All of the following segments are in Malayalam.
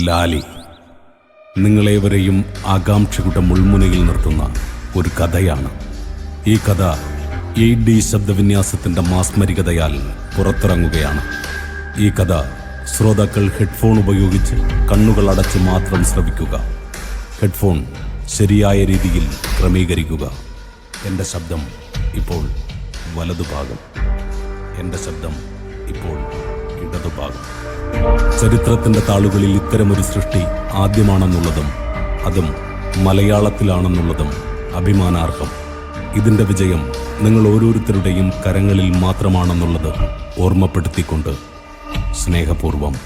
ലാലി നിങ്ങളേവരെയും ആകാംക്ഷയുടെ മുൾമുനയിൽ നിർത്തുന്ന ഒരു കഥയാണ്. ഈ കഥ 8D ശബ്ദവിന്യാസത്തിൻ്റെ മാസ്മരികതയാൽ പുറത്തിറങ്ങുകയാണ്. ഈ കഥ ശ്രോതാക്കൾ ഹെഡ്ഫോൺ ഉപയോഗിച്ച് കണ്ണുകൾ അടച്ച് മാത്രം ശ്രവിക്കുക. ഹെഡ്ഫോൺ ശരിയായ രീതിയിൽ ക്രമീകരിക്കുക. എൻ്റെ ശബ്ദം ഇപ്പോൾ വലതുഭാഗം, എൻ്റെ ശബ്ദം ഇപ്പോൾ ഇടതുഭാഗം. ചരിത്രത്തിൻ്റെ താളുകളിൽ ഇത്തരമൊരു സൃഷ്ടി ആദ്യമാണെന്നുള്ളതും അതും മലയാളത്തിലാണെന്നുള്ളതും അഭിമാനാർഹം. ഇതിൻ്റെ വിജയം നിങ്ങൾ ഓരോരുത്തരുടെയും കരങ്ങളിൽ മാത്രമാണെന്നുള്ളത് ഓർമ്മപ്പെടുത്തിക്കൊണ്ട് സ്നേഹപൂർവം.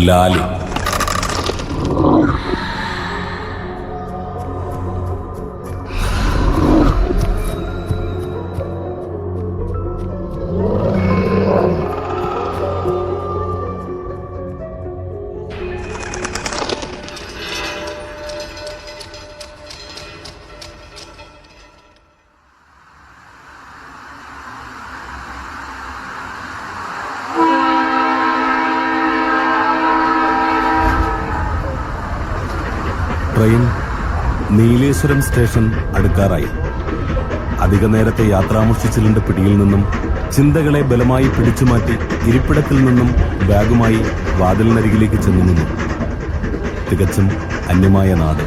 ലാലി. ട്രെയിൻ നീലേശ്വരം സ്റ്റേഷൻ അടുക്കാറായി. അധിക നേരത്തെ യാത്രാമുഷിച്ചിലിന്റെ പിടിയിൽ നിന്നും ചിന്തകളെ ബലമായി പിടിച്ചുമാറ്റി ഇരിപ്പിടത്തിൽ നിന്നും ബാഗുമായി വാതിലിനരികിലേക്ക് ചെന്നു നിന്നു. തികച്ചും അന്യമായ നാട്,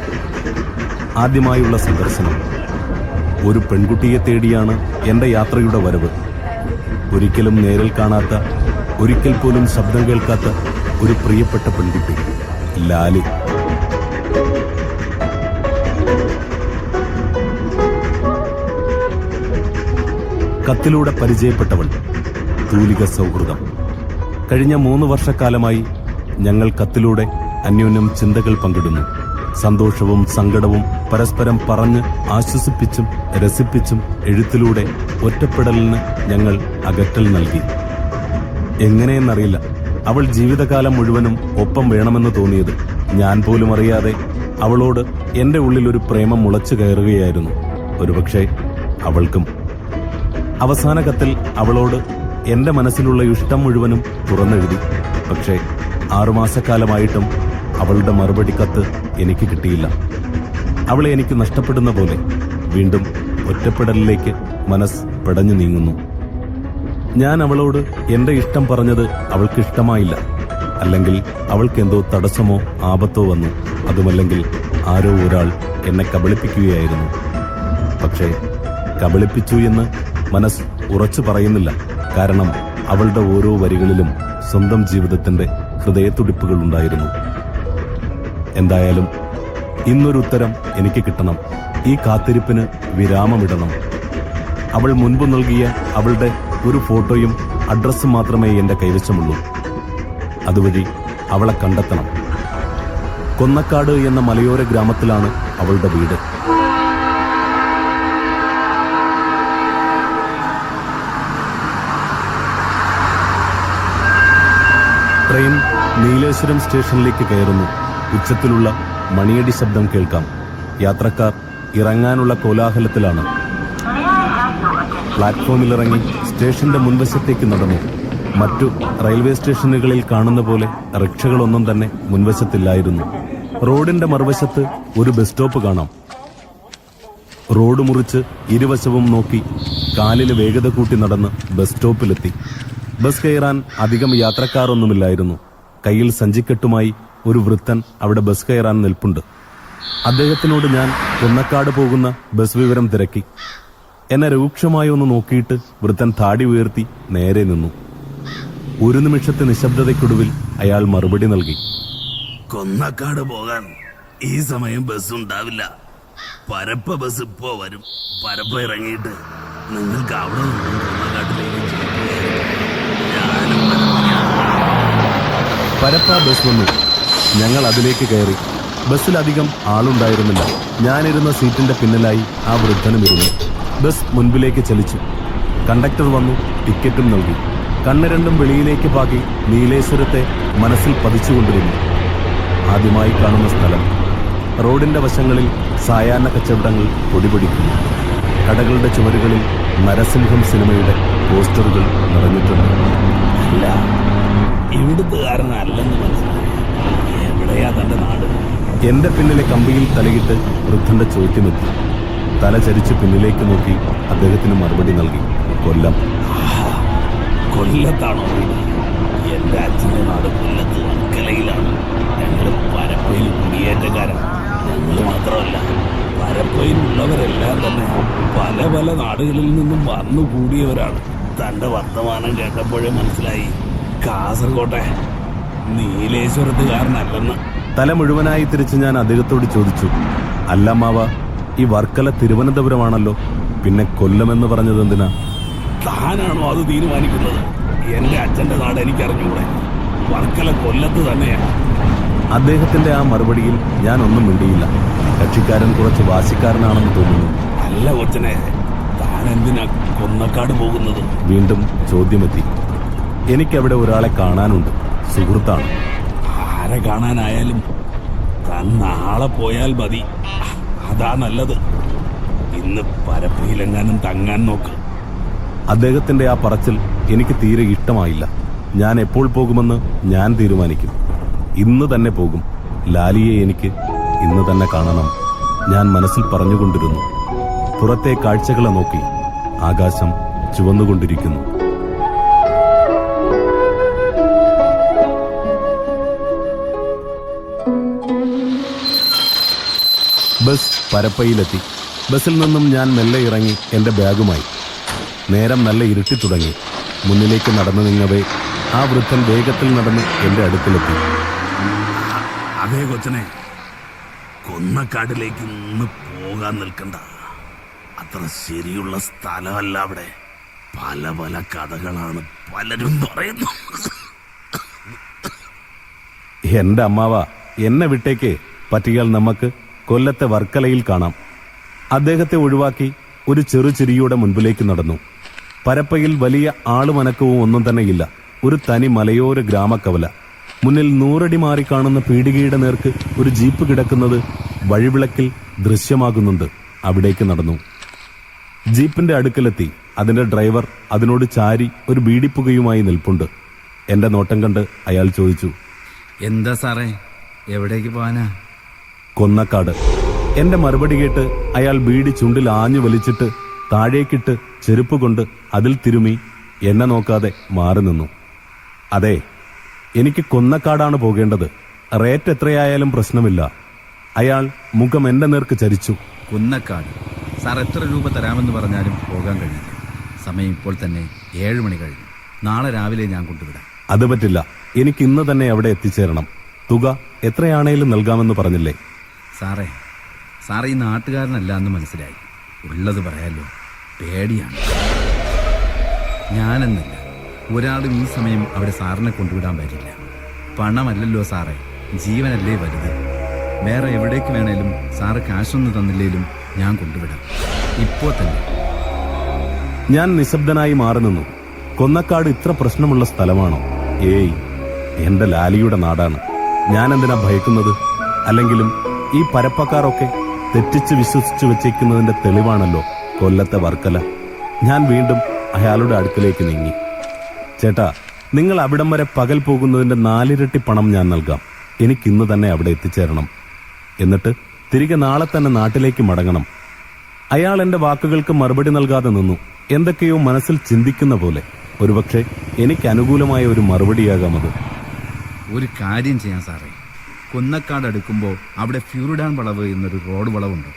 ആദ്യമായുള്ള സന്ദർശനം. ഒരു പെൺകുട്ടിയെ തേടിയാണ് എൻ്റെ യാത്രയുടെ വരവ്. ഒരിക്കലും നേരിൽ കാണാത്ത, ഒരിക്കൽ പോലും ശബ്ദം കേൾക്കാത്ത ഒരു പ്രിയപ്പെട്ട പെൺകുട്ടി, ലാലി. കത്തിലൂടെ പരിചയപ്പെട്ടവൾ, തൂലിക സൗഹൃദം. കഴിഞ്ഞ 3 വർഷക്കാലമായി ഞങ്ങൾ കത്തിലൂടെ അന്യോന്യം ചിന്തകൾ പങ്കിടുന്നു. സന്തോഷവും സങ്കടവും പരസ്പരം പറഞ്ഞ് ആശ്വസിപ്പിച്ചും രസിപ്പിച്ചും എഴുത്തിലൂടെ ഒറ്റപ്പെടലിന് ഞങ്ങൾ അകറ്റൽ നൽകി. എങ്ങനെയെന്നറിയില്ല, അവൾ ജീവിതകാലം മുഴുവനും ഒപ്പം വേണമെന്ന് തോന്നിയത്. ഞാൻ പോലും അറിയാതെ അവളോട് എൻ്റെ ഉള്ളിൽ ഒരു പ്രേമം മുളച്ചു കയറുകയായിരുന്നു. ഒരുപക്ഷെ അവൾക്കും. അവസാന കത്തിൽ അവളോട് എൻ്റെ മനസ്സിലുള്ള ഇഷ്ടം മുഴുവനും തുറന്നെഴുതി. പക്ഷേ 6 മാസക്കാലമായിട്ടും അവളുടെ മറുപടി കത്ത് എനിക്ക് കിട്ടിയില്ല. അവളെ എനിക്ക് നഷ്ടപ്പെടുന്ന പോലെ വീണ്ടും ഒറ്റപ്പെടലിലേക്ക് മനസ്സ് പെടഞ്ഞു നീങ്ങുന്നു. ഞാൻ അവളോട് എൻ്റെ ഇഷ്ടം പറഞ്ഞത് അവൾക്ക് ഇഷ്ടമായില്ല. അല്ലെങ്കിൽ അവൾക്കെന്തോ തടസ്സമോ ആപത്തോ വന്നു. അതുമല്ലെങ്കിൽ ആരോ ഒരാൾ എന്നെ കബളിപ്പിക്കുകയായിരുന്നു. പക്ഷേ കബളിപ്പിച്ചു എന്ന് മനസ്സ് ഉറച്ചു പറയുന്നില്ല. കാരണം അവളുടെ ഓരോ വരികളിലും സ്വന്തം ജീവിതത്തിന്റെ ഹൃദയത്തുടിപ്പുകൾ ഉണ്ടായിരുന്നു. എന്തായാലും ഇന്നൊരു ഉത്തരം എനിക്ക് കിട്ടണം. ഈ കാത്തിരിപ്പിന് വിരാമമിടണം. അവൾ മുൻപ് നൽകിയ അവളുടെ ഒരു ഫോട്ടോയും അഡ്രസ്സും മാത്രമേ എൻ്റെ കൈവശമുള്ളൂ. അതുവഴി അവളെ കണ്ടെത്തണം. കൊന്നക്കാട് എന്ന മലയോര ഗ്രാമത്തിലാണ് അവളുടെ വീട്. ട്രെയിൻ നീലേശ്വരം സ്റ്റേഷനിലേക്ക് കയറുന്നു. ഉച്ചത്തിലുള്ള മണിയടി ശബ്ദം കേൾക്കാം. യാത്രക്കാർ ഇറങ്ങാനുള്ള കോലാഹലത്തിലാണ്. പ്ലാറ്റ്ഫോമിലിറങ്ങി സ്റ്റേഷന്റെ മുൻവശത്തേക്ക് നടന്നു. മറ്റു റെയിൽവേ സ്റ്റേഷനുകളിൽ കാണുന്ന പോലെ റിക്ഷകളൊന്നും തന്നെ മുൻവശത്തില്ലായിരുന്നു. റോഡിന്റെ മറുവശത്ത് ഒരു ബസ് സ്റ്റോപ്പ് കാണാം. റോഡ് മുറിച്ച് ഇരുവശവും നോക്കി കാലിന് വേഗത കൂട്ടി നടന്ന് ബസ് സ്റ്റോപ്പിലെത്തി. ബസ് കയറാൻ അധികം യാത്രക്കാരൊന്നുമില്ലായിരുന്നു. കയ്യിൽ സഞ്ചിക്കെട്ടുമായി ഒരു വൃദ്ധൻ അവിടെ ബസ് കയറാൻ നിൽപ്പുണ്ട്. അദ്ദേഹത്തിനോട് ഞാൻ കൊന്നക്കാട് പോകുന്ന ബസ് വിവരം തിരക്കി. എന്നെ രൂക്ഷമായി ഒന്ന് നോക്കിയിട്ട് വൃദ്ധൻ താടി ഉയർത്തി നേരെ നിന്നു. ഒരു നിമിഷത്തെ നിശബ്ദതയ്ക്കൊടുവിൽ അയാൾ മറുപടി നൽകി. കൊന്നക്കാട് പോകാൻ ഈ സമയം ബസ് ഉണ്ടാവില്ല. പരപ്പ ബസ് ഇപ്പോ വരും. പരപ്പ ഇറങ്ങിയിട്ട് നിങ്ങൾക്ക് അവിടെ നിന്നും കൊന്നക്കാട്ടിലേക്ക്. പരപ്പ ബസ് വന്നു. ഞങ്ങൾ അതിലേക്ക് കയറി. ബസ്സിലധികം ആളുണ്ടായിരുന്നില്ല. ഞാനിരുന്ന സീറ്റിന്റെ പിന്നിലായി ആ വൃദ്ധനും ഇരുന്നു. ബസ് മുൻപിലേക്ക് ചലിച്ചു. കണ്ടക്ടർ വന്നു, ടിക്കറ്റും നൽകി. കണ്ണ് രണ്ടും വെളിയിലേക്ക് പാകി നീലേശ്വരത്തെ മനസ്സിൽ പതിച്ചുകൊണ്ടിരുന്നു. ആദ്യമായി കാണുന്ന സ്ഥലം. റോഡിന്റെ വശങ്ങളിൽ സായാഹ്ന കച്ചവടങ്ങൾ പൊടിപൊടിക്കുന്നു. കടകളുടെ ചുവരുകളിൽ നരസിംഹം സിനിമയുടെ പോസ്റ്ററുകൾ നിറഞ്ഞിട്ടുണ്ട്. അല്ല, ഇവിടുത്തുകാരനല്ലെന്ന് മനസ്സിലായി. എവിടെയാ തന്റെ നാട്? എന്റെ പിന്നിലെ കമ്പിയിൽ തലയിട്ട് വൃദ്ധന്റെ ചോദ്യമെത്തി. തല ചരിച്ചു പിന്നിലേക്ക് നോക്കി അദ്ദേഹത്തിന് മറുപടി നൽകി. കൊല്ലം. കൊല്ലത്താണോ വീട്? എന്റെ അച്ഛന്റെ നാട് കൊല്ലത്ത് വർക്കലയിലാണ്. ഞങ്ങൾ പരപ്പയിൽ കുടിയേറ്റക്കാരാണ്. ഞങ്ങൾ മാത്രമല്ല, പരപ്പയിലുള്ളവരെല്ലാം തന്നെ പല പല നാടുകളിൽ നിന്നും വന്നു കൂടിയവരാണ്. തന്റെ വർത്തമാനം കേട്ടപ്പോഴേ മനസ്സിലായി കാസർകോട്ടെ നീലേശ്വരത്തുകാരനല്ലെന്ന്. തല മുഴുവനായി തിരിച്ച് ഞാൻ അദ്ദേഹത്തോട് ചോദിച്ചു, അല്ല മാവ, ഈ വർക്കല തിരുവനന്തപുരമാണല്ലോ, പിന്നെ കൊല്ലമെന്ന് പറഞ്ഞത് എന്തിനാ? താനാണോ അത് തീരുമാനിക്കുന്നത്? എന്റെ അച്ഛന്റെ നാട് എനിക്കറിഞ്ഞൂടെ. വർക്കല കൊല്ലത്ത് തന്നെയാണ്. അദ്ദേഹത്തിന്റെ ആ മറുപടിയിൽ ഞാൻ ഒന്നും മിണ്ടിയില്ല. കക്ഷിക്കാരൻ കുറച്ച് വാശിക്കാരനാണെന്ന് തോന്നുന്നു. അല്ല കൊച്ചനെ, താൻ എന്തിനാ കൊന്നക്കാട് പോകുന്നത്? വീണ്ടും ചോദ്യമെത്തി. എനിക്കവിടെ ഒരാളെ കാണാനുണ്ട്, സുഹൃത്താണ്. ആരെ കാണാനായാലും താൻ നാളെ പോയാൽ മതി. അതാ നല്ലത്. ഇന്ന് പരപ്പയിലെങ്ങാനും തങ്ങാൻ നോക്ക്. അദ്ദേഹത്തിന്റെ ആ പറച്ചിൽ എനിക്ക് തീരെ ഇഷ്ടമായില്ല. ഞാൻ എപ്പോൾ പോകുമെന്ന് ഞാൻ തീരുമാനിക്കും. ഇന്ന് തന്നെ പോകും. ലാലിയെ എനിക്ക് ഇന്ന് തന്നെ കാണണം, ഞാൻ മനസ്സിൽ പറഞ്ഞുകൊണ്ടിരുന്നു. പുറത്തെ കാഴ്ചകളെ നോക്കി ആകാശം ചുവന്നുകൊണ്ടിരിക്കുന്നു. ബസ് പരപ്പയിലെത്തി. ബസ്സിൽ നിന്നും ഞാൻ മെല്ലെ ഇറങ്ങി എന്റെ ബാഗുമായി. നേരം നല്ല ഇരുട്ടി തുടങ്ങി. മുന്നിലേക്ക് നടന്നു നീങ്ങവേ ആ വൃദ്ധൻ വേഗത്തിൽ നടന്ന് എന്റെ അടുക്കിലെത്തി. അതേ കൊച്ചനെ, കൊന്നക്കാട്ടിലേക്ക് ഇന്ന് പോകാൻ നിൽക്കണ്ട. അത്ര ശരിയുള്ള സ്ഥലമല്ല അവിടെ. പല പല കഥകളാണ് പലരും പറയുന്നു. എന്റെ അമ്മാവ, എന്നെ വിട്ടേക്ക്. പറ്റിയാൽ നമുക്ക് കൊല്ലത്തെ വർക്കലയിൽ കാണാം. അദ്ദേഹത്തെ ഒഴിവാക്കി ഒരു ചെറുചിരിയുടെ മുൻപിലേക്ക് നടന്നു. പരപ്പയിൽ വലിയ ആളുമനക്കവും ഒന്നും തന്നെയില്ല. ഒരു തനി മലയോര ഗ്രാമക്കവല. മുന്നിൽ 100 അടി മാറി കാണുന്ന പീടികയുടെ നേർക്ക് ഒരു ജീപ്പ് കിടക്കുന്നത് വഴിവിളക്കിൽ ദൃശ്യമാകുന്നുണ്ട്. അവിടേക്ക് നടന്നു. ജീപ്പിന്റെ അടുക്കലെത്തി. അതിന്റെ ഡ്രൈവർ അതിനോട് ചാരി ഒരു ബീഡിപ്പുകയുമായി നിൽപ്പുണ്ട്. എന്റെ നോട്ടം കണ്ട് അയാൾ ചോദിച്ചു, എന്താ സാറേ, എവിടേക്ക് പോവാനാ? കൊന്നക്കാട്. എന്റെ മറുപടി കേട്ട് അയാൾ ബീഡി ചുണ്ടിൽ ആഞ്ഞു വലിച്ചിട്ട് താഴേക്കിട്ട് ചെരുപ്പ് കൊണ്ട് അതിൽ തിരുമി എന്നെ നോക്കാതെ മാറി നിന്നു. അതെ, എനിക്ക് കൊന്നക്കാടാണ് പോകേണ്ടത്. റേറ്റ് എത്രയായാലും പ്രശ്നമില്ല. അയാൾ മുഖം എന്റെ നേർക്ക് ചരിച്ചു. കുന്നക്കാട്. സാർ എത്ര രൂപ തരാമെന്ന് പറഞ്ഞാലും പോകാൻ കഴിയില്ല. സമയം ഇപ്പോൾ തന്നെ 7 മണി കഴിഞ്ഞു. നാളെ രാവിലെ ഞാൻ കൊണ്ടുവിടാം. അത് പറ്റില്ല. എനിക്ക് ഇന്ന് തന്നെ അവിടെ എത്തിച്ചേരണം. തുക എത്രയാണേലും നൽകാമെന്ന് പറഞ്ഞില്ലേ? സാറേ ഈ നാട്ടുകാരനല്ല എന്ന് മനസ്സിലായി. ഉള്ളത് പറയാലോ, പേടിയാണ്. ഞാനെന്നില്ല, ഒരാളും ഈ സമയം അവിടെ സാറിനെ കൊണ്ടുവിടാൻ പറ്റില്ല. പണമല്ലല്ലോ സാറേ, ജീവനല്ലേ വലുത്. വേറെ എവിടേക്ക് വേണേലും സാറ് കാശൊന്നും തന്നില്ലേലും ഞാൻ കൊണ്ടുവിടാം, ഇപ്പോ തന്നെ. ഞാൻ നിശബ്ദനായി മാറി നിന്നു. കൊന്നക്കാട് ഇത്ര പ്രശ്നമുള്ള സ്ഥലമാണോ? ഏയ്, എന്റെ ലാലിയുടെ നാടാണ്. ഞാൻ എന്തിനാ ഭയക്കുന്നത്? അല്ലെങ്കിലും ഈ പരപ്പക്കാരൊക്കെ തെറ്റിച്ച് വിശ്വസിച്ചു വെച്ചേക്കുന്നതിന്റെ തെളിവാണല്ലോ കൊല്ലത്തെ വർക്കല. ഞാൻ വീണ്ടും അയാളുടെ അടുക്കലേക്ക് നീങ്ങി. ചേട്ടാ, നിങ്ങൾ അവിടം വരെ പകൽ പോകുന്നതിന്റെ 4 ഇരട്ടി പണം ഞാൻ നൽകാം. എനിക്കിന്ന് തന്നെ അവിടെ എത്തിച്ചേരണം. എന്നിട്ട് തിരികെ നാളെ തന്നെ നാട്ടിലേക്ക് മടങ്ങണം. അയാൾ എന്റെ വാക്കുകൾക്ക് മറുപടി നൽകാതെ നിന്നു. എന്തൊക്കെയോ മനസ്സിൽ ചിന്തിക്കുന്ന പോലെ. ഒരുപക്ഷെ എനിക്ക് അനുകൂലമായ ഒരു മറുപടിയാകാം അത്. ഒരു കാര്യം ചെയ്യാം സാറേ, കുന്നക്കാട് അടുക്കുമ്പോൾ അവിടെ ഫ്യൂറിഡാൻ വളവ് എന്നൊരു റോഡ് വളവുണ്ട്.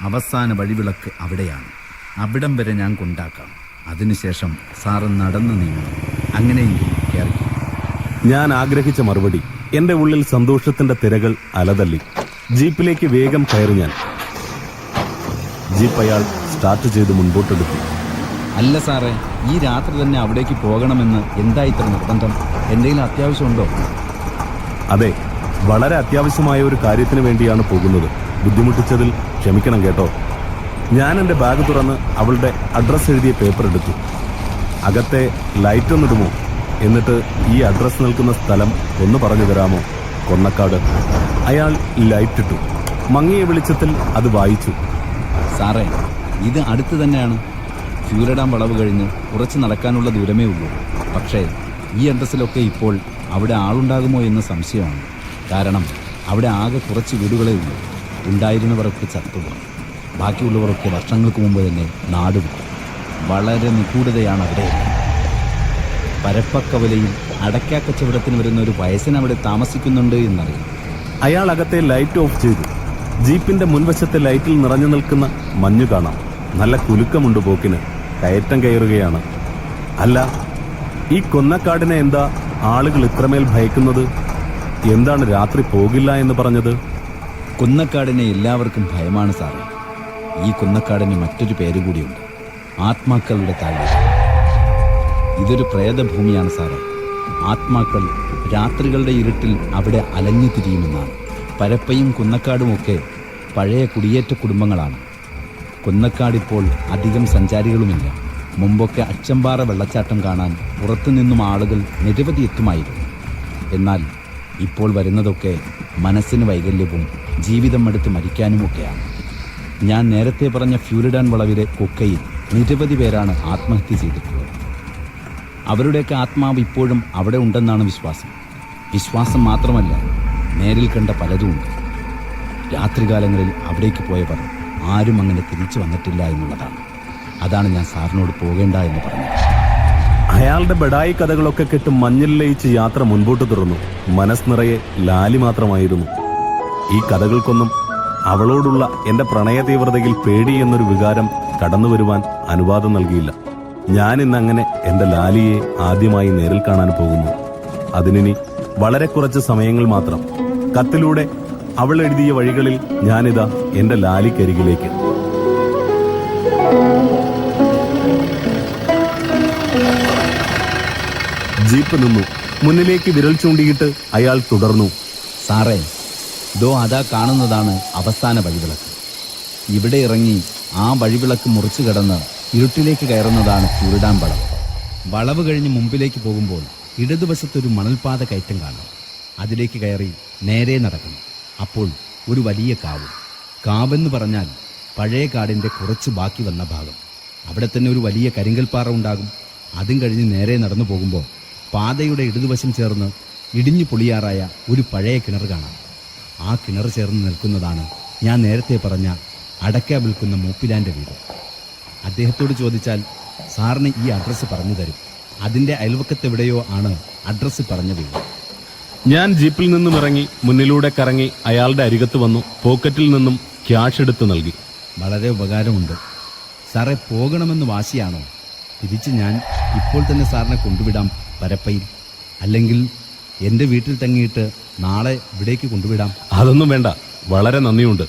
അവസാന വഴിവിളക്ക് അവിടെയാണ്. അവിടം വരെ ഞാൻ കൊണ്ടാക്കാം. അതിനുശേഷം സാറ് നടന്നു നീങ്ങണം. അങ്ങനെയെങ്കിൽ കയറി. ഞാൻ ആഗ്രഹിച്ച മറുപടി. എന്റെ ഉള്ളിൽ സന്തോഷത്തിന്റെ തിരകൾ അലതള്ളി. ജീപ്പിലേക്ക് വേഗം കയറി ഞാൻ. ജീപ്പ് അയാൾ സ്റ്റാർട്ട് ചെയ്ത് മുൻപോട്ടെടുത്തു. അല്ല സാറേ, ഈ രാത്രി തന്നെ അവിടേക്ക് പോകണമെന്ന് എന്താ ഇത്ര നിർബന്ധം? എന്തെങ്കിലും അത്യാവശ്യമുണ്ടോ? അതെ, വളരെ അത്യാവശ്യമായ ഒരു കാര്യത്തിന് വേണ്ടിയാണ് പോകുന്നത്. ബുദ്ധിമുട്ടിച്ചതിൽ ക്ഷമിക്കണം കേട്ടോ. ഞാൻ എൻ്റെ ബാഗ് തുറന്ന് അവളുടെ അഡ്രസ്സ് എഴുതിയ പേപ്പർ എടുത്തു. അകത്തെ ലൈറ്റ് ഒന്നിടുമോ, എന്നിട്ട് ഈ അഡ്രസ്സ് നിൽക്കുന്ന സ്ഥലം ഒന്ന് പറഞ്ഞു തരാമോ? കൊന്നക്കാട്. അയാൾ ലൈറ്റ് ഇട്ടു. മങ്ങിയ വെളിച്ചത്തിൽ അത് വായിച്ചു. സാറേ, ഇത് അടുത്ത് തന്നെയാണ്. ഫ്യൂരിഡാൻ വളവ് കഴിഞ്ഞ് കുറച്ച് നടക്കാനുള്ള ദൂരമേ ഉള്ളൂ. പക്ഷേ ഈ അഡ്രസ്സിലൊക്കെ ഇപ്പോൾ അവിടെ ആളുണ്ടാകുമോ എന്ന് സംശയമാണ്. കാരണം അവിടെ ആകെ കുറച്ച് വീടുകളേ ഉള്ളൂ. ഉണ്ടായിരുന്നവരൊക്കെ ചത്തുപോയി. ബാക്കിയുള്ളവരൊക്കെ വർഷങ്ങൾക്ക് മുമ്പ് തന്നെ നാടുവിട്ടു. വളരെ നിഗൂഢതയാണ് അവിടെ. പരപ്പക്കവലയിൽ അടയ്ക്കാക്കച്ചവടത്തിന് വരുന്ന ഒരു വയസ്സൻ അവിടെ താമസിക്കുന്നുണ്ട് എന്നറിയാം. അയാൾ അകത്തെ ലൈറ്റ് ഓഫ് ചെയ്തു. ജീപ്പിന്റെ മുൻവശത്തെ ലൈറ്റിൽ നിറഞ്ഞു നിൽക്കുന്ന മഞ്ഞു കാണാം. നല്ല കുലുക്കമുണ്ട് പോക്കിന്. കയറ്റം കയറുകയാണ്. അല്ല, ഈ കൊന്നക്കാടിനെ എന്താ ആളുകൾ ഇത്രമേൽ ഭയക്കുന്നത്? എന്താണ് രാത്രി പോകില്ല എന്ന് പറഞ്ഞത്? കുന്നക്കാടിനെ എല്ലാവർക്കും ഭയമാണ് സാറേ. ഈ കുന്നക്കാടിന് മറ്റൊരു പേര് കൂടിയുണ്ട്, ആത്മാക്കളുടെ താഴ്വര. ഇതൊരു പ്രേതഭൂമിയാണ് സാറേ. ആത്മാക്കൾ രാത്രികളുടെ ഇരുട്ടിൽ അവിടെ അലഞ്ഞു തിരിയുമെന്നാണ്. പരപ്പയും കുന്നക്കാടുമൊക്കെ പഴയ കുടിയേറ്റ കുടുംബങ്ങളാണ്. കുന്നക്കാടിപ്പോൾ അധികം സഞ്ചാരികളുമില്ല. മുമ്പൊക്കെ അച്ചമ്പാറ വെള്ളച്ചാട്ടം കാണാൻ പുറത്തുനിന്നും ആളുകൾ നിരവധി എത്തുമായിരുന്നു. എന്നാൽ ഇപ്പോൾ വരുന്നതൊക്കെ മനസ്സിന് വൈകല്യവും ജീവിതം എടുത്ത് മരിക്കാനുമൊക്കെയാണ്. ഞാൻ നേരത്തെ പറഞ്ഞ ഫ്യൂരിഡാൻ വളവിലെ കൊക്കയിൽ നിരവധി പേരാണ് ആത്മഹത്യ ചെയ്തിട്ടുള്ളത്. അവരുടെയൊക്കെ ആത്മാവ് ഇപ്പോഴും അവിടെ ഉണ്ടെന്നാണ് വിശ്വാസം. വിശ്വാസം മാത്രമല്ല, നേരിൽ കണ്ട പലതുമുണ്ട്. രാത്രികാലങ്ങളിൽ അവിടേക്ക് പോയവർ ആരും അങ്ങനെ തിരിച്ചു വന്നിട്ടില്ല എന്നുള്ളതാണ്. അതാണ് ഞാൻ സാറിനോട് പോകേണ്ട എന്ന് പറഞ്ഞത്. അയാളുടെ ബഡായി കഥകളൊക്കെ കേട്ട് മഞ്ഞിൽ ലയിച്ച് യാത്ര മുൻപോട്ട് തുറന്നു. മനസ്സ് നിറയെ ലാലി മാത്രമായിരുന്നു. ഈ കഥകൾക്കൊന്നും അവളോടുള്ള എന്റെ പ്രണയ തീവ്രതയിൽ പേടി എന്നൊരു വികാരം കടന്നു വരുവാൻ അനുവാദം നൽകിയില്ല. ഞാൻ ഇന്നങ്ങനെ എന്റെ ലാലിയെ ആദ്യമായി നേരിൽ കാണാൻ പോകുന്നു. അതിനി വളരെ കുറച്ച് സമയങ്ങൾ മാത്രം. കത്തിലൂടെ അവൾ എഴുതിയ വഴികളിൽ ഞാനിതാ എന്റെ ലാലിക്കരികിലേക്ക്. ജീപ്പ് നിന്നു. മുന്നിലേക്ക് വിരൽ ചൂണ്ടിയിട്ട് അയാൾ തുടർന്നു. സാറേ, ദോ അതാ കാണുന്നതാണ് അവസാന വഴിവിളക്ക്. ഇവിടെ ഇറങ്ങി ആ വഴിവിളക്ക് മുറിച്ചു കടന്ന് ഇരുട്ടിലേക്ക് കയറുന്നതാണ് ഫ്യൂരിഡാൻ വളവ്. വളവ് കഴിഞ്ഞ് മുമ്പിലേക്ക് പോകുമ്പോൾ ഇടതുവശത്തൊരു മണൽപാത കയറ്റം കാണാം. അതിലേക്ക് കയറി നേരെ നടക്കണം. അപ്പോൾ ഒരു വലിയ കാവ്. കാവെന്ന് പറഞ്ഞാൽ പഴയ കാടിൻ്റെ കുറച്ച് ബാക്കി വന്ന ഭാഗം. അവിടെ തന്നെ ഒരു വലിയ കരിങ്കൽപ്പാറ ഉണ്ടാകും. അതും കഴിഞ്ഞ് നേരെ നടന്നു പോകുമ്പോൾ പാതയുടെ ഇടതുവശം ചേർന്ന് ഇടിഞ്ഞു പൊളിയാറായ ഒരു പഴയ കിണർ കാണാം. ആ കിണർ ചേർന്ന് നിൽക്കുന്നതാണ് ഞാൻ നേരത്തെ പറഞ്ഞ അടയ്ക്ക വിൽക്കുന്ന മൂപ്പിലാൻ്റെ വീട്. അദ്ദേഹത്തോട് ചോദിച്ചാൽ സാറിന് ഈ അഡ്രസ്സ് പറഞ്ഞു തരും. അതിൻ്റെ അയൽവക്കത്തെവിടെയോ ആണ് അഡ്രസ്സ് പറഞ്ഞ വീട്. ഞാൻ ജീപ്പിൽ നിന്നും ഇറങ്ങി മുന്നിലൂടെ കറങ്ങി അയാളുടെ അരികത്ത് വന്നു. പോക്കറ്റിൽ നിന്നും ക്യാഷ് എടുത്ത് നൽകി. വളരെ ഉപകാരമുണ്ട് സാറേ. പോകണമെന്ന് വാശിയാണോ? തിരിച്ച് ഞാൻ ഇപ്പോൾ തന്നെ സാറിനെ കൊണ്ടുവിടാം പരപ്പയിൽ. അല്ലെങ്കിൽ എൻ്റെ വീട്ടിൽ തങ്ങിയിട്ട് നാളെ ഇവിടേക്ക് കൊണ്ടുവിടാം. അതൊന്നും വേണ്ട, വളരെ നന്ദിയുണ്ട്.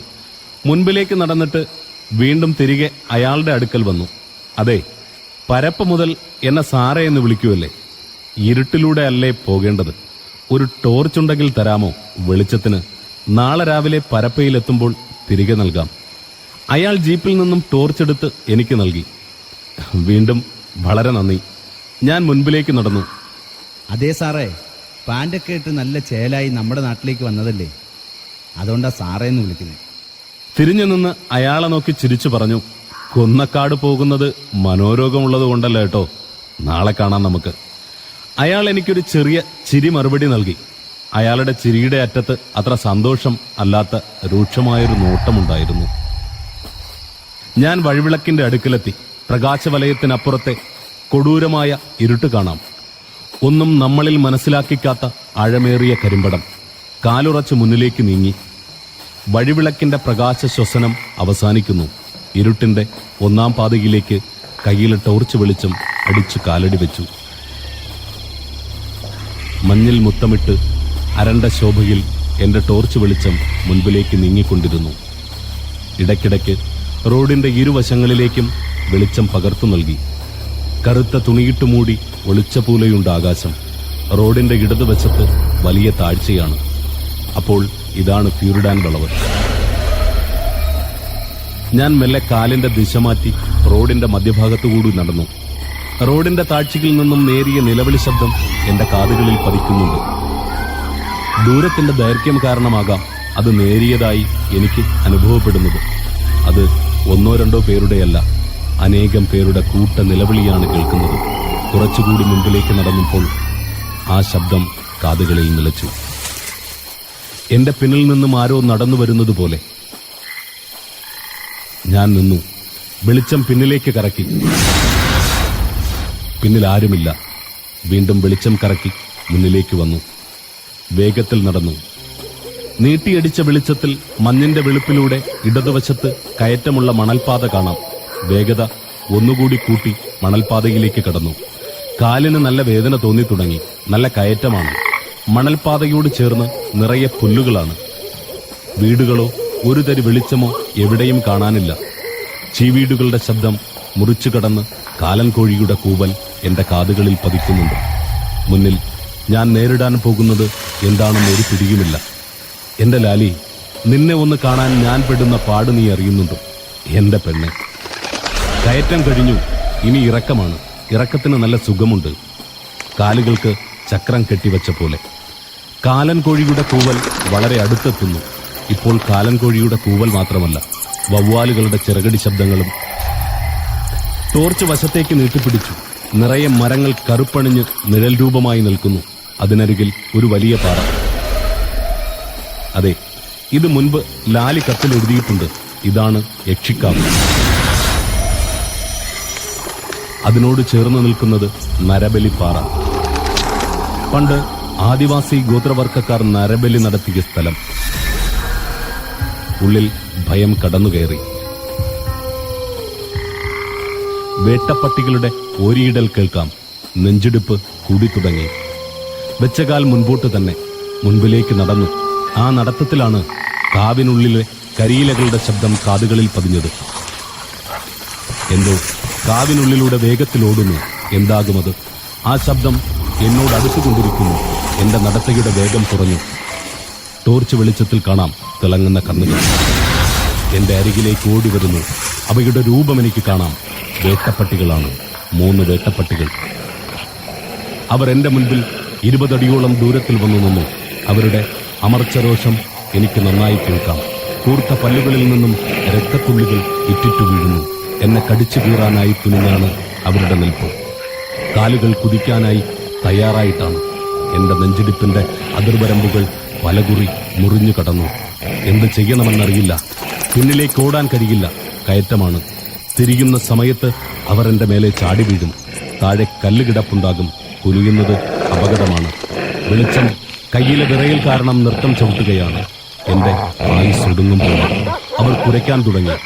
മുൻപിലേക്ക് നടന്നിട്ട് വീണ്ടും തിരികെ അയാളുടെ അടുക്കൽ വന്നു. അതെ, പരപ്പ മുതൽ എന്നെ സാറേ എന്ന് വിളിക്കുമല്ലേ? ഇരുട്ടിലൂടെ അല്ലേ പോകേണ്ടത്? ഒരു ടോർച്ചുണ്ടെങ്കിൽ തരാമോ വെളിച്ചത്തിന്? നാളെ രാവിലെ പരപ്പയിലെത്തുമ്പോൾ തിരികെ നൽകാം. അയാൾ ജീപ്പിൽ നിന്നും ടോർച്ചെടുത്ത് എനിക്ക് നൽകി. വീണ്ടും വളരെ നന്ദി. ഞാൻ മുൻപിലേക്ക് നടന്നു. അതെ സാറേ, പാൻ്റൊക്കെ ഇട്ട് നല്ല ചേലായി നമ്മുടെ നാട്ടിലേക്ക് വന്നതല്ലേ, അതുകൊണ്ടാ സാറേ എന്ന് വിളിക്കുന്നത്. തിരിഞ്ഞു നിന്ന് അയാളെ നോക്കി ചിരിച്ചു പറഞ്ഞു, കൊന്നക്കാട് പോകുന്നത് മനോരോഗമുള്ളത് കൊണ്ടല്ല കേട്ടോ. നാളെ കാണാം നമുക്ക്. അയാൾ എനിക്കൊരു ചെറിയ ചിരി മറുപടി നൽകി. അയാളുടെ ചിരിയുടെ അറ്റത്ത് അത്ര സന്തോഷം അല്ലാത്ത രൂക്ഷമായൊരു നോട്ടമുണ്ടായിരുന്നു. ഞാൻ വഴിവിളക്കിന്റെ അടുക്കലെത്തി. പ്രകാശവലയത്തിനപ്പുറത്തെ കൊടൂരമായ ഇരുട്ട് കാണാം. ഒന്നും നമ്മളിൽ മനസ്സിലാക്കിക്കാത്ത ആഴമേറിയ കരിമ്പടം. കാലുറച്ച് മുന്നിലേക്ക് നീങ്ങി. വഴിവിളക്കിന്റെ പ്രകാശ ശ്വസനം അവസാനിക്കുന്നു. ഇരുട്ടിന്റെ ഒന്നാം പാതയിലേക്ക് കയ്യിലെ ടോർച്ച് വെളിച്ചം അടിച്ചു കാലടി വെച്ചു. മഞ്ഞിൽ മുത്തമിട്ട് അരണ്ട ശോഭയിൽ എന്റെ ടോർച്ച് വെളിച്ചം മുൻപിലേക്ക് നീങ്ങിക്കൊണ്ടിരുന്നു. ഇടയ്ക്കിടയ്ക്ക് റോഡിന്റെ ഇരുവശങ്ങളിലേക്കും വെളിച്ചം പകർത്തു നൽകി. കറുത്ത തുണിയിട്ട് മൂടി ഒളിച്ചപൂലയുണ്ട് ആകാശം. റോഡിന്റെ ഇടതുവശത്ത് വലിയ താഴ്ചയാണ്. അപ്പോൾ ഇതാണ് ഫ്യൂരിഡാൻ വളവ്. ഞാൻ മെല്ലെ കാലിന്റെ ദിശ മാറ്റി റോഡിന്റെ മധ്യഭാഗത്തുകൂടി നടന്നു. റോഡിന്റെ താഴ്ചയിൽ നിന്നും നേരിയ നിലവിളി ശബ്ദം എന്റെ കാതുകളിൽ പതിക്കുന്നുണ്ട്. ദൂരത്തിന്റെ ദൈർഘ്യം കാരണമാകാം അത് നേരിയതായി എനിക്ക് അനുഭവപ്പെടുന്നത്. അത് ഒന്നോ രണ്ടോ പേരുടെയല്ല, അനേകം പേരുടെ കൂട്ട നിലവിളിയാണ് കേൾക്കുന്നത്. കുറച്ചുകൂടി മുൻപിലേക്ക് നടന്നപ്പോൾ ആ ശബ്ദം കാതുകളിൽ നിലച്ചു. എന്റെ പിന്നിൽ നിന്നും ആരോ നടന്നു വരുന്നത് പോലെ. ഞാൻ നിന്നു. വെളിച്ചം പിന്നിലേക്ക് കറക്കി. പിന്നിൽ ആരുമില്ല. വീണ്ടും വെളിച്ചം കറക്കി മുന്നിലേക്ക് വന്നു. വേഗത്തിൽ നടന്നു. നീട്ടിയടിച്ച വെളിച്ചത്തിൽ മഞ്ഞിന്റെ വെളുപ്പിലൂടെ ഇടതുവശത്ത് കയറ്റമുള്ള മണൽപാത കാണാം. വേഗത ഒന്നുകൂടി കൂട്ടി മണൽപാതയിലേക്ക് കടന്നു. കാലിന് നല്ല വേദന തോന്നി തുടങ്ങി. നല്ല കയറ്റമാണ്. മണൽപാതയോട് ചേർന്ന് നിറയെ പുല്ലുകളാണ്. വീടുകളോ ഒരു തരി വെളിച്ചമോ എവിടെയും കാണാനില്ല. ചീവീടുകളുടെ ശബ്ദം മുറിച്ചു കടന്ന് കാലൻ കോഴിയുടെ കൂവൽ എന്റെ കാതുകളിൽ പതിക്കുന്നുണ്ട്. മുന്നിൽ ഞാൻ നേരിടാൻ പോകുന്നത് എന്താണെന്ന് ഒരു പിടിയുമില്ല. എന്റെ ലാലി, നിന്നെ ഒന്ന് കാണാൻ ഞാൻ പെടുന്ന പാട് നീ അറിയുന്നുണ്ടോ? എന്റെ പെണ്ണെ, കയറ്റം കഴിഞ്ഞു. ഇനി ഇറക്കമാണ്. ഇറക്കത്തിന് നല്ല സുഖമുണ്ട്. കാലുകൾക്ക് ചക്രം കെട്ടിവെച്ച പോലെ. കാലൻ കോഴിയുടെ കൂവൽ വളരെ അടുത്തെത്തുന്നു. ഇപ്പോൾ കാലൻ കോഴിയുടെ കൂവൽ മാത്രമല്ല, വവ്വാലുകളുടെ ചിറകടി ശബ്ദങ്ങളും. ടോർച്ച് വശത്തേക്ക് നീട്ടിപ്പിടിച്ചു. നിറയെ മരങ്ങൾ കറുപ്പണിഞ്ഞ് നിഴൽ രൂപമായി നിൽക്കുന്നു. അതിനരികിൽ ഒരു വലിയ പാറ. അതെ, ഇത് മുൻപ് ലാലി കത്തിൽ എഴുതിയിട്ടുണ്ട്. ഇതാണ് യക്ഷിക്കാവ്. അതിനോട് ചേർന്ന് നിൽക്കുന്നത് നരബലിപ്പാറ. പണ്ട് ആദിവാസി ഗോത്രവർഗക്കാർ നരബലി നടത്തിയ സ്ഥലം. ഉള്ളിൽ ഭയം കടന്നുകയറി. വേട്ടപ്പട്ടികളുടെ ഓരിയിടൽ കേൾക്കാം. നെഞ്ചിടിപ്പ് കൂടി തുടങ്ങി. വെച്ചകാൽ മുൻപോട്ട് തന്നെ. മുൻപിലേക്ക് നടന്നു. ആ നടത്തത്തിലാണ് കാവിനുള്ളിലെ കരിയിലകളുടെ ശബ്ദം കാതുകളിൽ പതിഞ്ഞത്. എന്തോ കാവിനുള്ളിലൂടെ വേഗത്തിലോടുന്നു. എന്താകുമത്? ആ ശബ്ദം എന്നോട് അടുത്തുകൊണ്ടിരിക്കുന്നു. എന്റെ നടത്തയുടെ വേഗം കുറഞ്ഞു. ടോർച്ച് വെളിച്ചത്തിൽ കാണാം തിളങ്ങുന്ന കണ്ണുകൾ. എന്റെ അരികിലേക്ക് ഓടി വരുന്നു. അവയുടെ രൂപം എനിക്ക് കാണാം. വേട്ടപ്പട്ടികളാണ്. 3 വേട്ടപ്പട്ടികൾ. അവർ എന്റെ മുൻപിൽ 20 അടിയോളം ദൂരത്തിൽ വന്നു നിന്നു. അവരുടെ അമർച്ചരോഷം എനിക്ക് നന്നായി കേൾക്കാം. കൂർത്ത പല്ലുകളിൽ നിന്നും രക്തത്തുള്ളികൾ ഇറ്റിറ്റു വീഴുന്നു. എന്നെ കടിച്ചു കീറാനായി തുനിഞ്ഞാണ് അവരുടെ നിൽപ്പ്. കാലുകൾ കുതിക്കാനായി തയ്യാറായിട്ടാണ്. എന്റെ നെഞ്ചിടിപ്പിന്റെ അതിർവരമ്പുകൾ പലകുറി മുറിഞ്ഞു കടന്നു. എന്ത് ചെയ്യണമെന്നറിയില്ല. പിന്നിലേക്ക് ഓടാൻ കഴിയില്ല. കയറ്റമാണ്. തിരിയുന്ന സമയത്ത് അവർ എന്റെ മേലെ ചാടി വീഴും. താഴെ കല്ലുകിടപ്പുണ്ടാകും. കുനിയുന്നത് അപകടമാണ്. വെളിച്ചം കയ്യിലെ വിറയൽ കാരണം നൃത്തം ചവിട്ടുകയാണ്. എന്റെ ആയുസ് ഒടുങ്ങുമ്പോൾ അവർ കുരയ്ക്കാൻ തുടങ്ങി.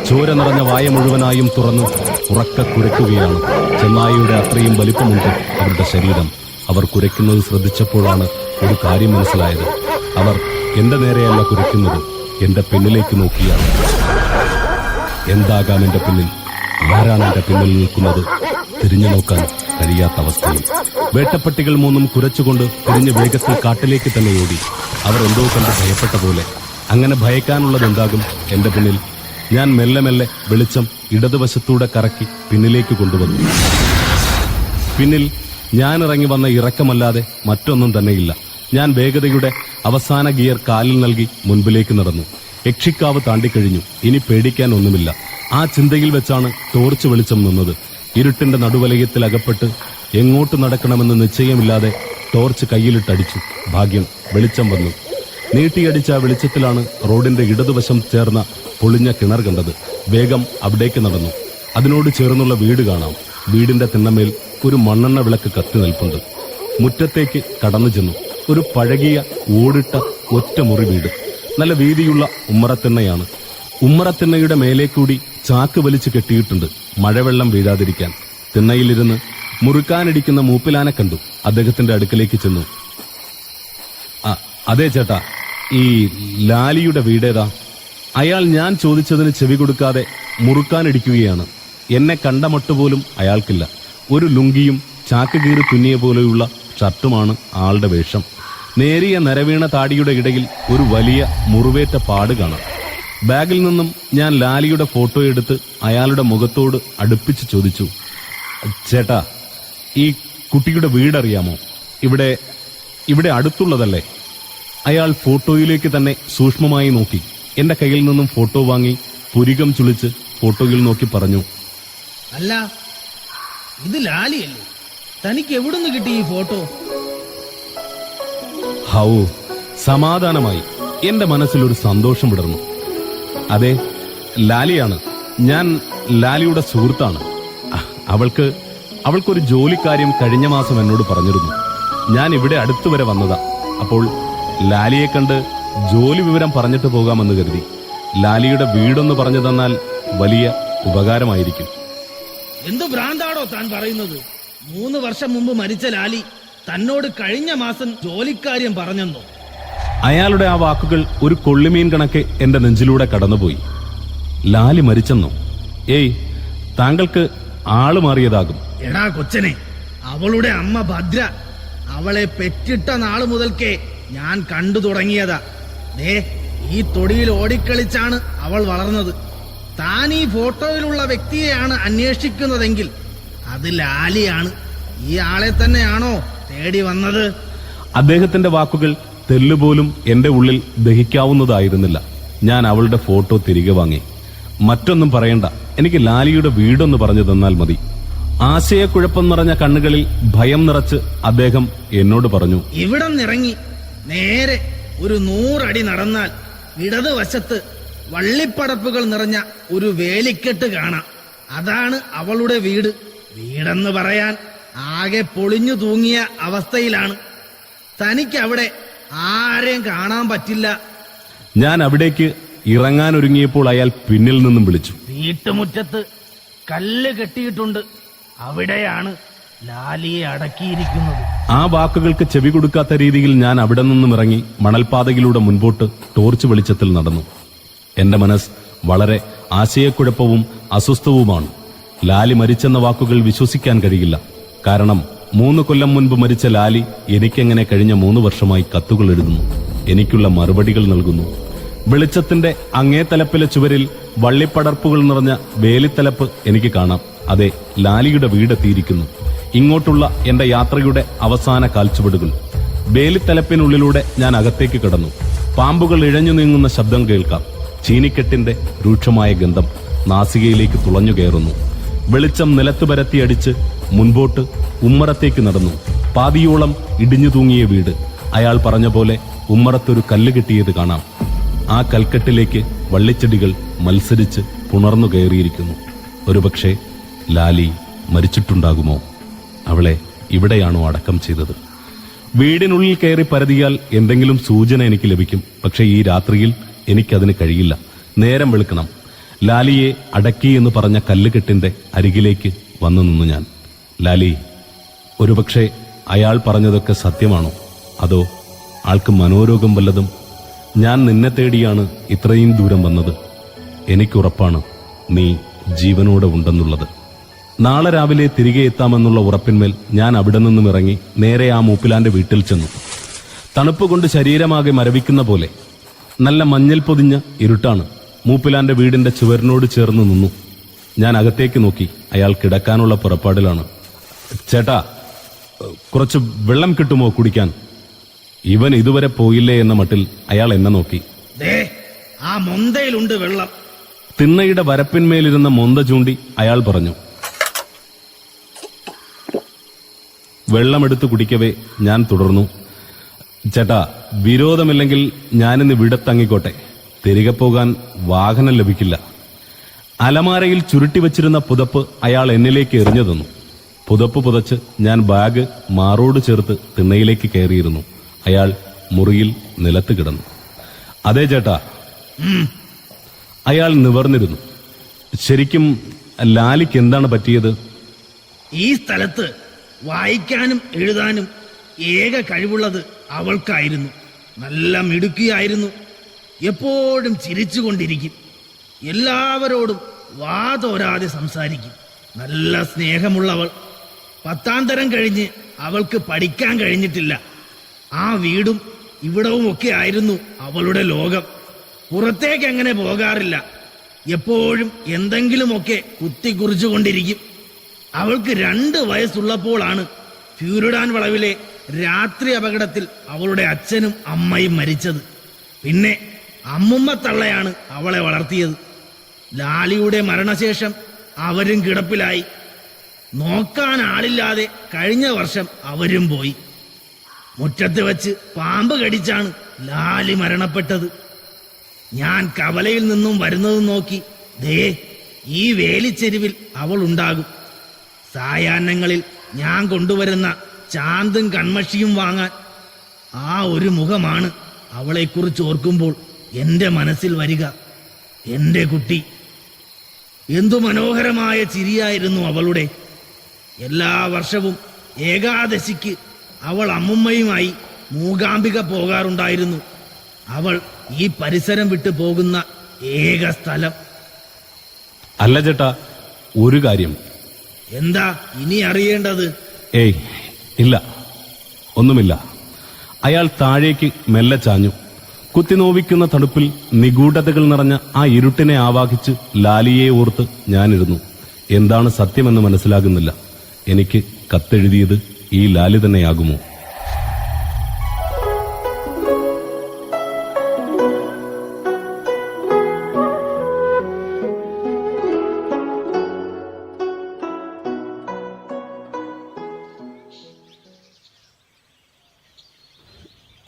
ചോര നിറഞ്ഞ വായ മുഴുവനായും തുറന്ന് ഉറക്ക കുരയ്ക്കുകയാണ്. ചെന്നായിയുടെ അത്രയും വലിപ്പമുണ്ട് അവരുടെ ശരീരം. അവർ കുരയ്ക്കുന്നത് ശ്രദ്ധിച്ചപ്പോഴാണ് ഒരു കാര്യം മനസ്സിലായത്. അവർ എന്റെ നേരെയല്ല കുരയ്ക്കുന്നത്, എന്റെ പിന്നിലേക്ക് നോക്കിയാണ്. എന്താകാം എന്റെ പിന്നിൽ? ആരാണ് എന്റെ പിന്നിൽ നിൽക്കുന്നത്? തിരിഞ്ഞു നോക്കാൻ കഴിയാത്ത അവസ്ഥയിൽ വേട്ടപ്പട്ടികൾ 3 കുരച്ചുകൊണ്ട് തിരിഞ്ഞ് വേഗത്തിൽ കാട്ടിലേക്ക് തന്നെ ഓടി. അവർ എന്തോ കണ്ട് ഭയപ്പെട്ട പോലെ. അങ്ങനെ ഭയക്കാനുള്ളത് എന്താകും എന്റെ പിന്നിൽ? ഞാൻ മെല്ലെ മെല്ലെ വെളിച്ചം ഇടതുവശത്തൂടെ കറക്കി പിന്നിലേക്ക് കൊണ്ടുവന്നു. പിന്നിൽ ഞാൻ ഇറങ്ങി വന്ന ഇറക്കമല്ലാതെ മറ്റൊന്നും തന്നെയില്ല. ഞാൻ വേഗതയുടെ അവസാന ഗിയർ കാലിൽ നൽകി മുൻപിലേക്ക് നടന്നു. യക്ഷിക്കാവ് താണ്ടിക്കഴിഞ്ഞു. ഇനി പേടിക്കാൻ ഒന്നുമില്ല. ആ ചിന്തയിൽ വെച്ചാണ് ടോർച്ച് വെളിച്ചം നിന്നത്. ഇരുട്ടിന്റെ നടുവലയത്തിൽ അകപ്പെട്ട് എങ്ങോട്ട് നടക്കണമെന്ന് നിശ്ചയമില്ലാതെ ടോർച്ച് കയ്യിലിട്ടടിച്ചു. ഭാഗ്യം, വെളിച്ചം വന്നു. നീട്ടിയടിച്ച ആ വെളിച്ചത്തിലാണ് റോഡിന്റെ ഇടതുവശം ചേർന്ന പൊളിഞ്ഞ കിണർ കണ്ടത്. വേഗം അവിടേക്ക് നടന്നു. അതിനോട് ചേർന്നുള്ള വീട് കാണാം. വീടിന്റെ തിണ്ണമേൽ ഒരു മണ്ണെണ്ണ വിളക്ക് കത്തി നിൽപ്പുണ്ട്. മുറ്റത്തേക്ക് കടന്നു ചെന്നു. ഒരു പഴകിയ ഓടിട്ട ഒറ്റമുറി വീട്. നല്ല വീതിയുള്ള ഉമ്മറത്തിണ്ണയാണ്. ഉമ്മറത്തിണ്ണയുടെ മേലേക്കൂടി ചാക്ക് വലിച്ചു കെട്ടിയിട്ടുണ്ട്, മഴവെള്ളം വീഴാതിരിക്കാൻ. തിണ്ണയിലിരുന്ന് മുറുക്കാനിടിക്കുന്ന മൂപ്പിലാനെ കണ്ടു. അദ്ദേഹത്തിന്റെ അടുക്കലേക്ക് ചെന്നു. അതെ ചേട്ടാ, ഈ ലാലിയുടെ വീടേതാ? അയാൾ ഞാൻ ചോദിച്ചതിന് ചെവി കൊടുക്കാതെ മുറുക്കാനിടിക്കുകയാണ്. എന്നെ കണ്ട മട്ടുപോലും അയാൾക്കില്ല. ഒരു ലുങ്കിയും ചാക്ക് കീറി തുന്നിയ പോലെയുള്ള ഷർട്ടുമാണ് ആളുടെ വേഷം. നേരിയ നരവീണ താടിയുടെ ഇടയിൽ ഒരു വലിയ മുറിവേറ്റ പാട് കാണാം. ബാഗിൽ നിന്നും ഞാൻ ലാലിയുടെ ഫോട്ടോ എടുത്ത് അയാളുടെ മുഖത്തോട് അടുപ്പിച്ച് ചോദിച്ചു, ചേട്ടാ, ഈ കുട്ടിയുടെ വീടറിയാമോ? ഇവിടെ അടുത്തുള്ളതല്ലേ? അയാൾ ഫോട്ടോയിലേക്ക് തന്നെ സൂക്ഷ്മമായി നോക്കി എന്റെ കയ്യിൽ നിന്നും ഫോട്ടോ വാങ്ങി പുരികം ചുളിച്ച് ഫോട്ടോയിൽ നോക്കി പറഞ്ഞു, അല്ല, ഇത് ലാലിയല്ലേ? തനിക്ക് എവിടുന്ന് കിട്ടി ഈ ഫോട്ടോ? ഹൗ, സമാധാനമായി. എന്റെ മനസ്സിലൊരു സന്തോഷം വിടർന്നു. അതെ, ലാലിയാണ്. ഞാൻ ലാലിയുടെ സുഹൃത്താണ്. അവൾക്കൊരു ജോലിക്കാര്യം കഴിഞ്ഞ മാസം എന്നോട് പറഞ്ഞിരുന്നു. ഞാൻ ഇവിടെ അടുത്തു വരെ വന്നതാ. അപ്പോൾ ലാലിയെ കണ്ട് ജോലി വിവരം പറഞ്ഞിട്ട് പോകാമെന്ന് കരുതി. ലാലിയുടെ വീടൊന്ന് പറഞ്ഞു തന്നാൽ വലിയ ഉപകാരമായിരിക്കും. എന്ത് ഭ്രാന്താടോ താൻ പറയുന്നത്? 3 വർഷം മുമ്പ് മരിച്ച ലാലി തന്നോട് കഴിഞ്ഞ മാസം ജോലിക്കാര്യം പറഞ്ഞെന്നോ? അയാളുടെ ആ വാക്കുകൾ ഒരു കൊള്ളിമീൻ കണക്കെ എന്റെ നെഞ്ചിലൂടെ കടന്നുപോയി. ലാലി മരിച്ചെന്നോ? ഏയ്, താങ്കൾക്ക് ആള് മാറിയതാകും. എടാ കൊച്ചനെ, അവളുടെ അമ്മ ഭദ്ര, അവളെ പെറ്റിട്ട നാള് മുതൽക്കേ ഞാൻ കണ്ടു തുടങ്ങിയതാ. ഈ തൊടിയിൽ ഓടിക്കളിച്ചാണ് അവൾ വളർന്നത്. താൻ ഈ ഫോട്ടോയിലുള്ള വ്യക്തിയെയാണ് അന്വേഷിക്കുന്നതെങ്കിൽ അത് ലാലിയാണ്. ഈ ആളെ തന്നെയാണോ തേടി വന്നത്? അദ്ദേഹത്തിന്റെ വാക്കുകൾ തെല്ലുപോലും എന്റെ ഉള്ളിൽ ദഹിക്കാവുന്നതായിരുന്നില്ല. ഞാൻ അവളുടെ ഫോട്ടോ തിരികെ വാങ്ങി. മറ്റൊന്നും പറയണ്ട, എനിക്ക് ലാലിയുടെ വീടൊന്ന് പറഞ്ഞു തന്നാൽ മതി. ആശയക്കുഴപ്പം നിറഞ്ഞ കണ്ണുകളിൽ ഭയം നിറച്ച് അദ്ദേഹം എന്നോട് പറഞ്ഞു, ഇവിടം നിറങ്ങി നേരെ ഒരു 100 അടി നടന്നാൽ ഇടതുവശത്ത് വള്ളിപ്പടപ്പുകൾ നിറഞ്ഞ ഒരു വേലിക്കെട്ട് കാണാം. അതാണ് അവളുടെ വീട്. വീടെന്ന് പറയാൻ ആകെ പൊളിഞ്ഞു തൂങ്ങിയ അവസ്ഥയിലാണ്. തനിക്ക് അവിടെ ആരെയും കാണാൻ പറ്റില്ല. ഞാൻ അവിടേക്ക് ഇറങ്ങാനൊരുങ്ങിയപ്പോൾ അയാൾ പിന്നിൽ നിന്നും വിളിച്ചു, വീട്ടുമുറ്റത്ത് കല്ല് കെട്ടിയിട്ടുണ്ട്. അവിടെയാണ് ലാലിയെ അടക്കിയിരിക്കുന്നത്. ആ വാക്കുകൾക്ക് ചെവി കൊടുക്കാത്ത രീതിയിൽ ഞാൻ അവിടെ നിന്നും ഇറങ്ങി മണൽപാതയിലൂടെ മുൻപോട്ട് ടോർച്ച് വെളിച്ചത്തിൽ നടന്നു. എന്റെ മനസ്സ് വളരെ ആശയക്കുഴപ്പവും അസ്വസ്ഥവുമാണ്. ലാലി മരിച്ചെന്ന വാക്കുകൾ വിശ്വസിക്കാൻ കഴിയില്ല. കാരണം 3 കൊല്ലം മുൻപ് മരിച്ച ലാലി എനിക്കെങ്ങനെ കഴിഞ്ഞ 3 വർഷമായി കത്തുകൾ എഴുതുന്നു, എനിക്കുള്ള മറുപടികൾ നൽകുന്നു. വെളിച്ചത്തിന്റെ അങ്ങേതലപ്പിലെ ചുവരിൽ വള്ളിപ്പടർപ്പുകൾ നിറഞ്ഞ വേലിത്തലപ്പ് എനിക്ക് കാണാം. അതെ, ലാലിയുടെ വീടെത്തിയിരിക്കുന്നു. ഇങ്ങോട്ടുള്ള എന്റെ യാത്രയുടെ അവസാന കാൽച്ചുവടുകൾ. വേലിത്തലപ്പിനുള്ളിലൂടെ ഞാൻ അകത്തേക്ക് കടന്നു. പാമ്പുകൾ ഇഴഞ്ഞു നീങ്ങുന്ന ശബ്ദം കേൾക്കാം. ചീനിക്കെട്ടിന്റെ രൂക്ഷമായ ഗന്ധം നാസികയിലേക്ക് തുളഞ്ഞു കയറുന്നു. വെളിച്ചം നിലത്ത് പരത്തിയടിച്ച് മുൻപോട്ട് ഉമ്മറത്തേക്ക് നടന്നു. പാതിയോളം ഇടിഞ്ഞു തൂങ്ങിയ വീട്. അയാൾ പറഞ്ഞ പോലെ ഉമ്മറത്തൊരു കല്ല് കെട്ടിയത് കാണാം. ആ കൽക്കെട്ടിലേക്ക് വള്ളിച്ചെടികൾ മത്സരിച്ച് പുണർന്നു കയറിയിരിക്കുന്നു. ഒരുപക്ഷെ ലാലി മരിച്ചിട്ടുണ്ടാകുമോ? അവളെ ഇവിടെയാണോ അടക്കം ചെയ്തത്? വീടിനുള്ളിൽ കയറി പരതിയാൽ എന്തെങ്കിലും സൂചന എനിക്ക് ലഭിക്കും. പക്ഷെ ഈ രാത്രിയിൽ എനിക്കതിന് കഴിയില്ല. നേരം വെളുക്കണം. ലാലിയെ അടക്കി എന്ന് പറഞ്ഞ കല്ലുകെട്ടിന്റെ അരികിലേക്ക് വന്നു നിന്നു ഞാൻ. ലാലി, ഒരുപക്ഷെ അയാൾ പറഞ്ഞതൊക്കെ സത്യമാണോ? അതോ ആൾക്ക് മനോരോഗം വല്ലതും? ഞാൻ നിന്നെ തേടിയാണ് ഇത്രയും ദൂരം വന്നത്. എനിക്കുറപ്പാണ് നീ ജീവനോടെ ഉണ്ടെന്നുള്ളത്. നാളെ രാവിലെ തിരികെ എത്താമെന്നുള്ള ഉറപ്പിന്മേൽ ഞാൻ അവിടെ നിന്നും ഇറങ്ങി നേരെ ആ മൂപ്പിലാന്റെ വീട്ടിൽ ചെന്നു. തണുപ്പ് കൊണ്ട് ശരീരമാകെ മരവിക്കുന്ന പോലെ നല്ല മഞ്ഞൾ പൊതിഞ്ഞ ഇരുട്ടാണ്. മൂപ്പിലാന്റെ വീടിന്റെ ചുവരിനോട് ചേർന്ന് നിന്നു. ഞാൻ അകത്തേക്ക് നോക്കി. അയാൾ കിടക്കാനുള്ള പുറപ്പാടിലാണ്. ചേട്ടാ, കുറച്ച് വെള്ളം കിട്ടുമോ കുടിക്കാൻ? ഇവൻ ഇതുവരെ പോയില്ലേ എന്ന മട്ടിൽ അയാൾ എന്നെ നോക്കി. ആ മൊന്തയിലുണ്ട് വെള്ളം. തിണ്ണയുടെ വരപ്പിന്മേലിരുന്ന മൊന്ത ചൂണ്ടി അയാൾ പറഞ്ഞു. വെള്ളമെടുത്ത് കുടിക്കവേ ഞാൻ തുടർന്നു. ചേട്ടാ, വിരോധമില്ലെങ്കിൽ ഞാനിന്ന് വിടത്തങ്ങിക്കോട്ടെ. തിരികെ പോകാൻ വാഹനം ലഭിക്കില്ല. അലമാരയിൽ ചുരുട്ടിവച്ചിരുന്ന പുതപ്പ് അയാൾ എന്നിലേക്ക് എറിഞ്ഞു തന്നു. പുതപ്പ് പുതച്ച് ഞാൻ ബാഗ് മാറോട് ചേർത്ത് തിണ്ണയിലേക്ക് കയറിയിരുന്നു. അയാൾ മുറിയിൽ നിലത്ത് കിടന്നു. അതെ ചേട്ടാ. അയാൾ നിവർന്നിരുന്നു. ശരിക്കും ലാലിക്ക് എന്താണ് പറ്റിയത്? ഈ സ്ഥലത്ത് വായിക്കാനും എഴുതാനും ഏക കഴിവുള്ളത് അവൾക്കായിരുന്നു. നല്ല മിടുക്കിയായിരുന്നു. എപ്പോഴും ചിരിച്ചുകൊണ്ടിരിക്കും. എല്ലാവരോടും വാതോരാതെ സംസാരിക്കും. നല്ല സ്നേഹമുള്ളവൾ. 10ാം തരം കഴിഞ്ഞ് അവൾക്ക് പഠിക്കാൻ കഴിഞ്ഞിട്ടില്ല. ആ വീടും ഇവിടവും ഒക്കെ ആയിരുന്നു അവളുടെ ലോകം. പുറത്തേക്ക് അങ്ങനെ പോകാറില്ല. എപ്പോഴും എന്തെങ്കിലുമൊക്കെ കുത്തിക്കുറിച്ചുകൊണ്ടിരിക്കും. അവൾക്ക് 2 വയസ്സുള്ളപ്പോഴാണ് ഫ്യൂരിഡാൻ വളവിലെ രാത്രി അപകടത്തിൽ അവളുടെ അച്ഛനും അമ്മയും മരിച്ചത്. പിന്നെ അമ്മുമ്മ തള്ളയാണ് അവളെ വളർത്തിയത്. ലാലിയുടെ മരണശേഷം അവരും കിടപ്പിലായി. നോക്കാൻ ആളില്ലാതെ കഴിഞ്ഞ വർഷം അവരും പോയി. മുറ്റത്ത് വെച്ച് പാമ്പ് കടിച്ചാണ് ലാലി മരണപ്പെട്ടത്. ഞാൻ കവലയിൽ നിന്നും വരുന്നത് നോക്കി ദേ ഈ വേലിച്ചെരുവിൽ അവൾ ഉണ്ടാകും. സായാഹ്നങ്ങളിൽ ഞാൻ കൊണ്ടുവരുന്ന ചാന്തും കൺമഷിയും വാങ്ങാൻ ആ ഒരു മുഖമാണ് അവളെക്കുറിച്ച് ഓർക്കുമ്പോൾ എന്റെ മനസ്സിൽ വരിക. എന്റെ കുട്ടി, എന്തു മനോഹരമായ ചിരിയായിരുന്നു അവളുടെ. എല്ലാ വർഷവും ഏകാദശിക്ക് അവൾ അമ്മുമ്മയുമായി മൂകാംബിക പോകാറുണ്ടായിരുന്നു. അവൾ ഈ പരിസരം വിട്ടു പോകുന്ന ഏക സ്ഥലം. അല്ല ചേട്ടാ, ഒരു കാര്യം. എന്താ ഇനി അറിയേണ്ടത്? ഏയ് ഇല്ല, ഒന്നുമില്ല. അയാൾ താഴേക്ക് മെല്ലെ ചാഞ്ഞു. കുത്തിനോവിക്കുന്ന തണുപ്പിൽ നിഗൂഢതകൾ നിറഞ്ഞ ആ ഇരുട്ടിനെ ആവാഹിച്ച് ലാലിയെ ഓർത്ത് ഞാനിരുന്നു. എന്താണ് സത്യമെന്ന് മനസ്സിലാകുന്നില്ല. എനിക്ക് കത്തെഴുതിയത് ഈ ലാലി തന്നെയാകുമോ?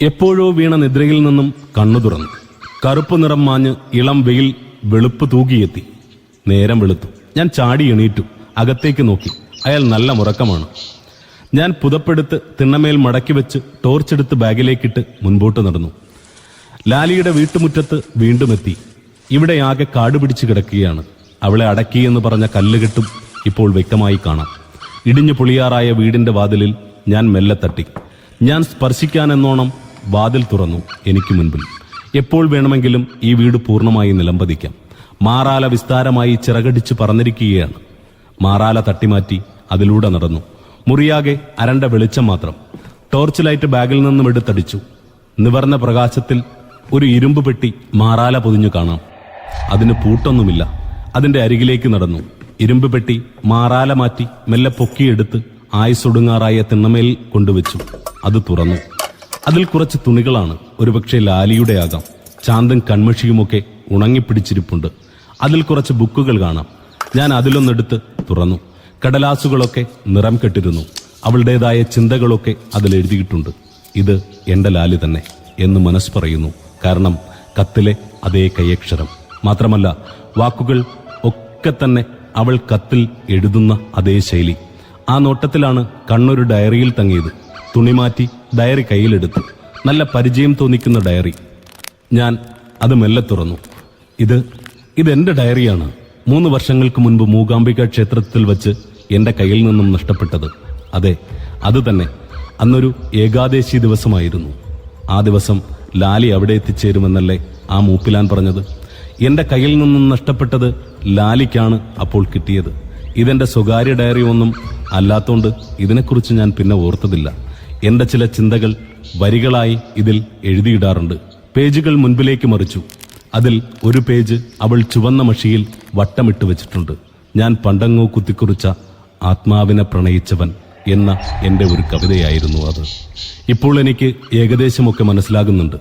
എപ്പോഴോ വീണ നിദ്രയിൽ നിന്നും കണ്ണു തുറന്നു. കറുപ്പ് നിറം മാഞ്ഞ് ഇളം വെയിൽ വെളുപ്പ് തൂകിയെത്തി. നേരം വെളുത്തു. ഞാൻ ചാടി എണീറ്റു. അകത്തേക്ക് നോക്കി. അയാൾ നല്ല മുറക്കമാണ്. ഞാൻ പുതപ്പെടുത്ത് തിണ്ണമേൽ മടക്കി വെച്ച് ടോർച്ചെടുത്ത് ബാഗിലേക്കിട്ട് മുൻപോട്ട് നടന്നു. ലാലിയുടെ വീട്ടുമുറ്റത്ത് വീണ്ടും എത്തി. ഇവിടെ ആകെ കാട് പിടിച്ചു കിടക്കുകയാണ്. അവളെ അടക്കിയെന്ന് പറഞ്ഞ കല്ലുകെട്ടും ഇപ്പോൾ വ്യക്തമായി കാണാം. ഇടിഞ്ഞു പൊളിയാറായ വീടിന്റെ വാതിലിൽ ഞാൻ മെല്ലെ തട്ടി. ഞാൻ സ്പർശിക്കാനെന്നോണം വാതിൽ തുറന്നു. എനിക്ക് മുൻപിൽ എപ്പോൾ വേണമെങ്കിലും ഈ വീട് പൂർണ്ണമായി നിലംപതിക്കാം. മാറാല വിസ്താരമായി ചിറകടിച്ച് പറന്നിരിക്കുകയാണ്. മാറാല തട്ടിമാറ്റി അതിലൂടെ നടന്നു. മുറിയാകെ അരണ്ട വെളിച്ചം മാത്രം. ടോർച്ച് ലൈറ്റ് ബാഗിൽ നിന്നും എടുത്തടിച്ചു. നിവർന്ന പ്രകാശത്തിൽ ഒരു ഇരുമ്പ് പെട്ടി മാറാല പൊതിഞ്ഞു കാണാം. അതിന് പൂട്ടൊന്നുമില്ല. അതിന്റെ അരികിലേക്ക് നടന്നു. ഇരുമ്പ് പെട്ടി മാറാല മാറ്റി മെല്ലെ പൊക്കിയെടുത്ത് ആയുസൊടുങ്ങാറായ തിണ്ണമേൽ കൊണ്ടുവച്ചു. അത് തുറന്നു. അതിൽ കുറച്ച് തുണികളാണ്. ഒരുപക്ഷെ ലാലിയുടെ ആകാം. ചാന്തും കൺമഷിയുമൊക്കെ ഉണങ്ങിപ്പിടിച്ചിരിപ്പുണ്ട്. അതിൽ കുറച്ച് ബുക്കുകൾ കാണാം. ഞാൻ അതിലൊന്നെടുത്ത് തുറന്നു. കടലാസുകളൊക്കെ നിറം കെട്ടിരുന്നു. അവളുടേതായ ചിന്തകളൊക്കെ അതിലെഴുതിയിട്ടുണ്ട്. ഇത് എന്റെ ലാലി തന്നെ എന്ന് മനസ്സ് പറയുന്നു. കാരണം കത്തിലെ അതേ കൈയക്ഷരം. മാത്രമല്ല വാക്കുകൾ ഒക്കെ തന്നെ അവൾ കത്തിൽ എഴുതുന്ന അതേ ശൈലി. ആ നോട്ടത്തിലാണ് കണ്ണൊരു ഡയറിയിൽ തങ്ങിയത്. തുണിമാറ്റി ഡയറി കയ്യിലെടുത്തു. നല്ല പരിചയം തോന്നിക്കുന്ന ഡയറി. ഞാൻ അത് മെല്ലെ തുറന്നു. ഇതെന്റെ ഡയറിയാണ്. 3 വർഷങ്ങൾക്ക് മുൻപ് മൂകാംബിക ക്ഷേത്രത്തിൽ വച്ച് എന്റെ കയ്യിൽ നിന്നും നഷ്ടപ്പെട്ടത്. അതെ, അത് തന്നെ. അന്നൊരു ഏകാദശി ദിവസമായിരുന്നു. ആ ദിവസം ലാലി അവിടെ എത്തിച്ചേരുമെന്നല്ലേ ആ മൂപ്പിലാൻ പറഞ്ഞത്. എന്റെ കയ്യിൽ നിന്നും നഷ്ടപ്പെട്ടത് ലാലിക്കാണ് അപ്പോൾ കിട്ടിയത്. ഇതെന്റെ സ്വകാര്യ ഡയറി ഒന്നും അല്ലാത്തോണ്ട് ഇതിനെക്കുറിച്ച് ഞാൻ പിന്നെ ഓർത്തതില്ല. എന്റെ ചില ചിന്തകൾ വരികളായി ഇതിൽ എഴുതിയിടാറുണ്ട്. പേജുകൾ മുൻപിലേക്ക് മറിച്ചു. അതിൽ ഒരു പേജ് അവൾ ചുവന്ന മഷിയിൽ വട്ടമിട്ട് വെച്ചിട്ടുണ്ട്. ഞാൻ പണ്ടങ്ങോ കുത്തിക്കുറിച്ച ആത്മാവിനെ പ്രണയിച്ചവൻ എന്ന എന്റെ ഒരു കവിതയായിരുന്നു അത്. ഇപ്പോൾ എനിക്ക് ഏകദേശമൊക്കെ മനസ്സിലാകുന്നുണ്ട്.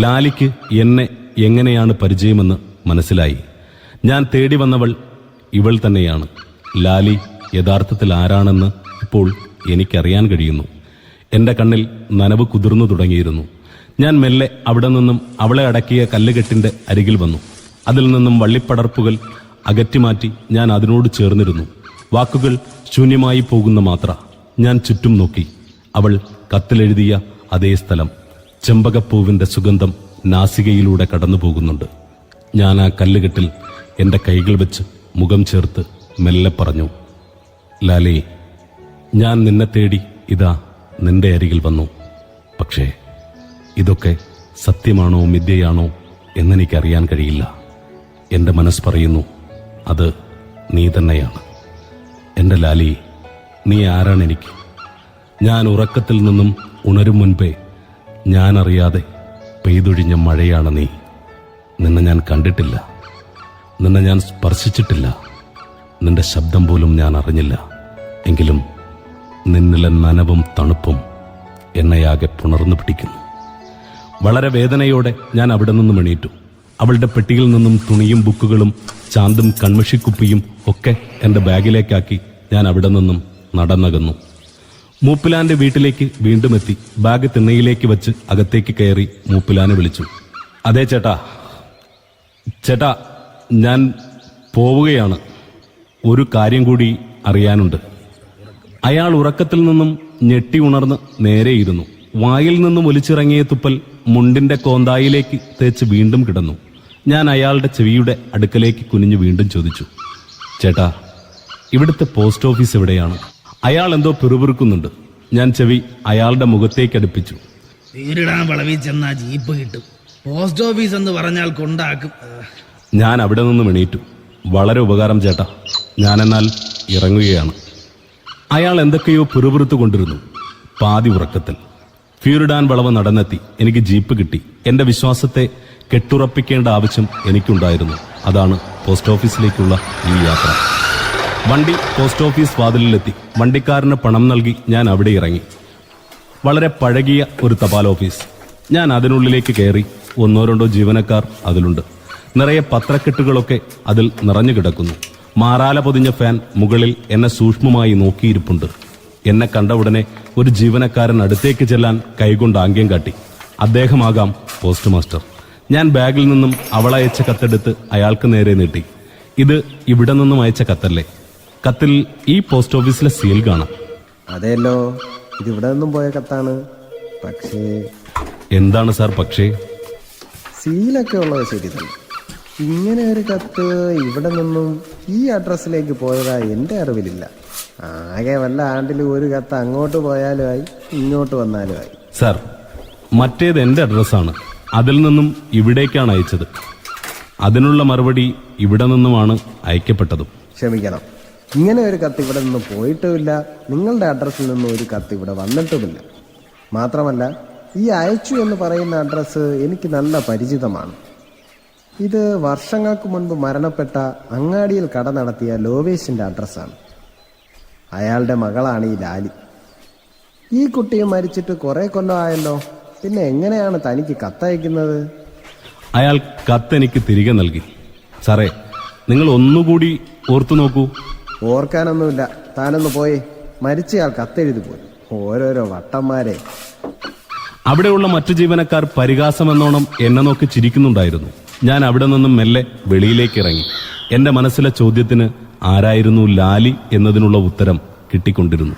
ലാലിക്ക് എന്നെ എങ്ങനെയാണ് പരിചയമെന്ന് മനസ്സിലായി. ഞാൻ തേടി വന്നവൾ ഇവൾ തന്നെയാണ്. ലാലി യഥാർത്ഥത്തിൽ ആരാണെന്ന് ഇപ്പോൾ എനിക്കറിയാൻ കഴിയുന്നു. എന്റെ കണ്ണിൽ നനവ് കുതിർന്നു തുടങ്ങിയിരുന്നു. ഞാൻ മെല്ലെ അവിടെ നിന്നും അവളെ അടക്കിയ കല്ലുകെട്ടിന്റെ അരികിൽ വന്നു. അതിൽ നിന്നും വള്ളിപ്പടർപ്പുകൾ അകറ്റിമാറ്റി ഞാൻ അതിനോട് ചേർന്നിരുന്നു. വാക്കുകൾ ശൂന്യമായി പോകുന്ന മാത്ര. ഞാൻ ചുറ്റും നോക്കി. അവൾ കത്തിലെഴുതിയ അതേ സ്ഥലം. ചെമ്പകപ്പൂവിന്റെ സുഗന്ധം നാസികയിലൂടെ കടന്നു പോകുന്നുണ്ട്. ഞാൻ ആ കല്ലുകെട്ടിൽ എന്റെ കൈകൾ വെച്ച് മുഖം ചേർത്ത് മെല്ലെ പറഞ്ഞു, ലാലി, ഞാൻ നിന്നെ തേടി ഇതാ നിന്റെ അരികിൽ വന്നു. പക്ഷേ ഇതൊക്കെ സത്യമാണോ മിഥ്യയാണോ എന്നെനിക്കറിയാൻ കഴിയില്ല. എന്റെ മനസ്സ് പറയുന്നു അത് നീ തന്നെയാണ്. എന്റെ ലാലി, നീ ആരാണെനിക്ക്? ഞാൻ ഉറക്കത്തിൽ നിന്നും ഉണരും മുൻപേ ഞാനറിയാതെ പെയ്തൊഴിഞ്ഞ മഴയാണ് നീ. നിന്നെ ഞാൻ കണ്ടിട്ടില്ല, നിന്നെ ഞാൻ സ്പർശിച്ചിട്ടില്ല, നിന്റെ ശബ്ദം പോലും ഞാൻ അറിഞ്ഞില്ല. എങ്കിലും നിന്നിലെ നനവും തണുപ്പും എന്നെയാകെ പുണർന്നു പിടിക്കുന്നു. വളരെ വേദനയോടെ ഞാൻ അവിടെ നിന്നും എണീറ്റു. അവളുടെ പെട്ടിയിൽ നിന്നും തുണിയും ബുക്കുകളും ചാന്തും കൺമഷിക്കുപ്പിയും ഒക്കെ എൻ്റെ ബാഗിലേക്കാക്കി ഞാൻ അവിടെ നിന്നും നടന്നകന്നു. മൂപ്പിലാന്റെ വീട്ടിലേക്ക് വീണ്ടും എത്തി. ബാഗ് തിണ്ണയിലേക്ക് വെച്ച് അകത്തേക്ക് കയറി മൂപ്പിലാനെ വിളിച്ചു. അതെ ചേട്ടാ, ചേട്ടാ, ഞാൻ പോവുകയാണ്. ഒരു കാര്യം കൂടി അറിയാനുണ്ട്. അയാൾ ഉറക്കത്തിൽ നിന്നും ഞെട്ടി ഉണർന്ന് നേരെയിരുന്നു. വായിൽ നിന്നും ഒലിച്ചിറങ്ങിയ തുപ്പൽ മുണ്ടിന്റെ കോന്തായിലേക്ക് തേച്ച് വീണ്ടും കിടന്നു. ഞാൻ അയാളുടെ ചെവിയുടെ അടുക്കലേക്ക് കുനിഞ്ഞു വീണ്ടും ചോദിച്ചു, ചേട്ടാ, ഇവിടുത്തെ പോസ്റ്റ് ഓഫീസ് എവിടെയാണ്? അയാൾ എന്തോ പിറുപിറുക്കുന്നുണ്ട്. ഞാൻ ചെവി അയാളുടെ മുഖത്തേക്ക് അടുപ്പിച്ചു. വീരിടാൻ വളവിൽ ചെന്നാ ജീപ്പ് കിട്ടും. പോസ്റ്റ് ഓഫീസ് എന്ന് പറഞ്ഞാൽ കൊണ്ടാക്കും. ഞാൻ അവിടെ നിന്നും എണീറ്റു. വളരെ ഉപകാരം ചേട്ടാ, ഞാനെന്നാൽ ഇറങ്ങുകയാണ്. അയാൾ എന്തൊക്കെയോ പിറുപിറുത്തു കൊണ്ടിരുന്നു. പാതി ഉറക്കത്തിൽ ഫ്യൂരിഡാൻ വളവ് നടന്നെത്തി. എനിക്ക് ജീപ്പ് കിട്ടി. എന്റെ വിശ്വാസത്തെ കെട്ടുറപ്പിക്കേണ്ട ആവശ്യം എനിക്കുണ്ടായിരുന്നു. അതാണ് പോസ്റ്റ് ഓഫീസിലേക്കുള്ള ഈ യാത്ര. വണ്ടി പോസ്റ്റ് ഓഫീസ് വാതിലിലെത്തി. വണ്ടിക്കാരന് പണം നൽകി ഞാൻ അവിടെ ഇറങ്ങി. വളരെ പഴകിയ ഒരു തപാൽ ഓഫീസ്. ഞാൻ അതിനുള്ളിലേക്ക് കയറി. ഒന്നോ രണ്ടോ ജീവനക്കാർ അതിലുണ്ട്. നിറയെ പത്രക്കെട്ടുകളൊക്കെ അതിൽ നിറഞ്ഞു കിടക്കുന്നു. മാറാല പൊതിഞ്ഞ ഫാൻ മുകളിൽ എന്നെ സൂക്ഷ്മമായി നോക്കിയിരിപ്പുണ്ട്. എന്നെ കണ്ട ഉടനെ ഒരു ജീവനക്കാരൻ അടുത്തേക്ക് ചെല്ലാൻ കൈകൊണ്ട് ആംഗ്യം കാട്ടി. അദ്ദേഹമാകാം പോസ്റ്റ് മാസ്റ്റർ. ഞാൻ ബാഗിൽ നിന്നും അവളയച്ച കത്തെടുത്ത് അയാൾക്ക് നേരെ നീട്ടി. ഇത് ഇവിടെ നിന്നും അയച്ച കത്തല്ലേ? കത്തിൽ ഈ പോസ്റ്റ് ഓഫീസിലെ സീൽ കാണാം. അതെല്ലോ, ഇത് ഇവിടെ നിന്നും പോയ കത്താണ്. പക്ഷേ എന്താണ് സാർ പക്ഷേ? സീലൊക്കെ ഉള്ളത് ശരി തന്നെ. ഇങ്ങനെ ഒരു കത്ത് ഇവിടെ നിന്നും ഈ അഡ്രസ്സിലേക്ക് പോയതായി എൻ്റെ അറിവിലില്ല. ആകെ വല്ല ആണ്ടിലും ഒരു കത്ത് അങ്ങോട്ട് പോയാലുമായി ഇങ്ങോട്ട് വന്നാലുമായി. സാർ, മറ്റേത് എന്റെ അഡ്രസ്സാണ്. അതിൽ നിന്നും ഇവിടേക്കാണ് അയച്ചത്. അതിനുള്ള മറുപടി ഇവിടെ നിന്നുമാണ് അയക്കപ്പെട്ടതും. ക്ഷമിക്കണം, ഇങ്ങനെ ഒരു കത്ത് ഇവിടെ നിന്ന് പോയിട്ടുമില്ല. നിങ്ങളുടെ അഡ്രസ്സിൽ നിന്നും ഒരു കത്ത് ഇവിടെ വന്നിട്ടുമില്ല. മാത്രമല്ല, ഈ അയച്ചു എന്ന് പറയുന്ന അഡ്രസ്സ് എനിക്ക് നല്ല പരിചിതമാണ്. ഇത് വർഷങ്ങൾക്ക് മുൻപ് മരണപ്പെട്ട അങ്ങാടിയിൽ കട നടത്തിയ ലോവേശിന്റെ അഡ്രസ്സാണ്. അയാളുടെ മകളാണ് ഈ ലാലി. ഈ കുട്ടിയെ മരിച്ചിട്ട് കുറെ കൊല്ലമായല്ലോ. പിന്നെ എങ്ങനെയാണ് തനിക്ക് കത്തയക്കുന്നത്? അയാൾ കത്തെനിക്ക് തിരികെ നൽകി. സാറേ, നിങ്ങൾ ഒന്നുകൂടി ഓർത്തു നോക്കൂ. ഓർക്കാനൊന്നുമില്ല, താനൊന്ന് പോയി. മരിച്ചയാൾ കത്തെഴുതി പോയി. ഓരോരോ വട്ടന്മാരെ. അവിടെയുള്ള മറ്റു ജീവനക്കാർ പരിഹാസമെന്നോണം എന്നെ നോക്കി ചിരിക്കുന്നുണ്ടായിരുന്നു. ഞാൻ അവിടെ നിന്നും മെല്ലെ വെളിയിലേക്ക് ഇറങ്ങി. എന്റെ മനസ്സിലെ ചോദ്യത്തിന് ആരായിരുന്നു ലാലി എന്നതിനുള്ള ഉത്തരം കിട്ടിക്കൊണ്ടിരുന്നു.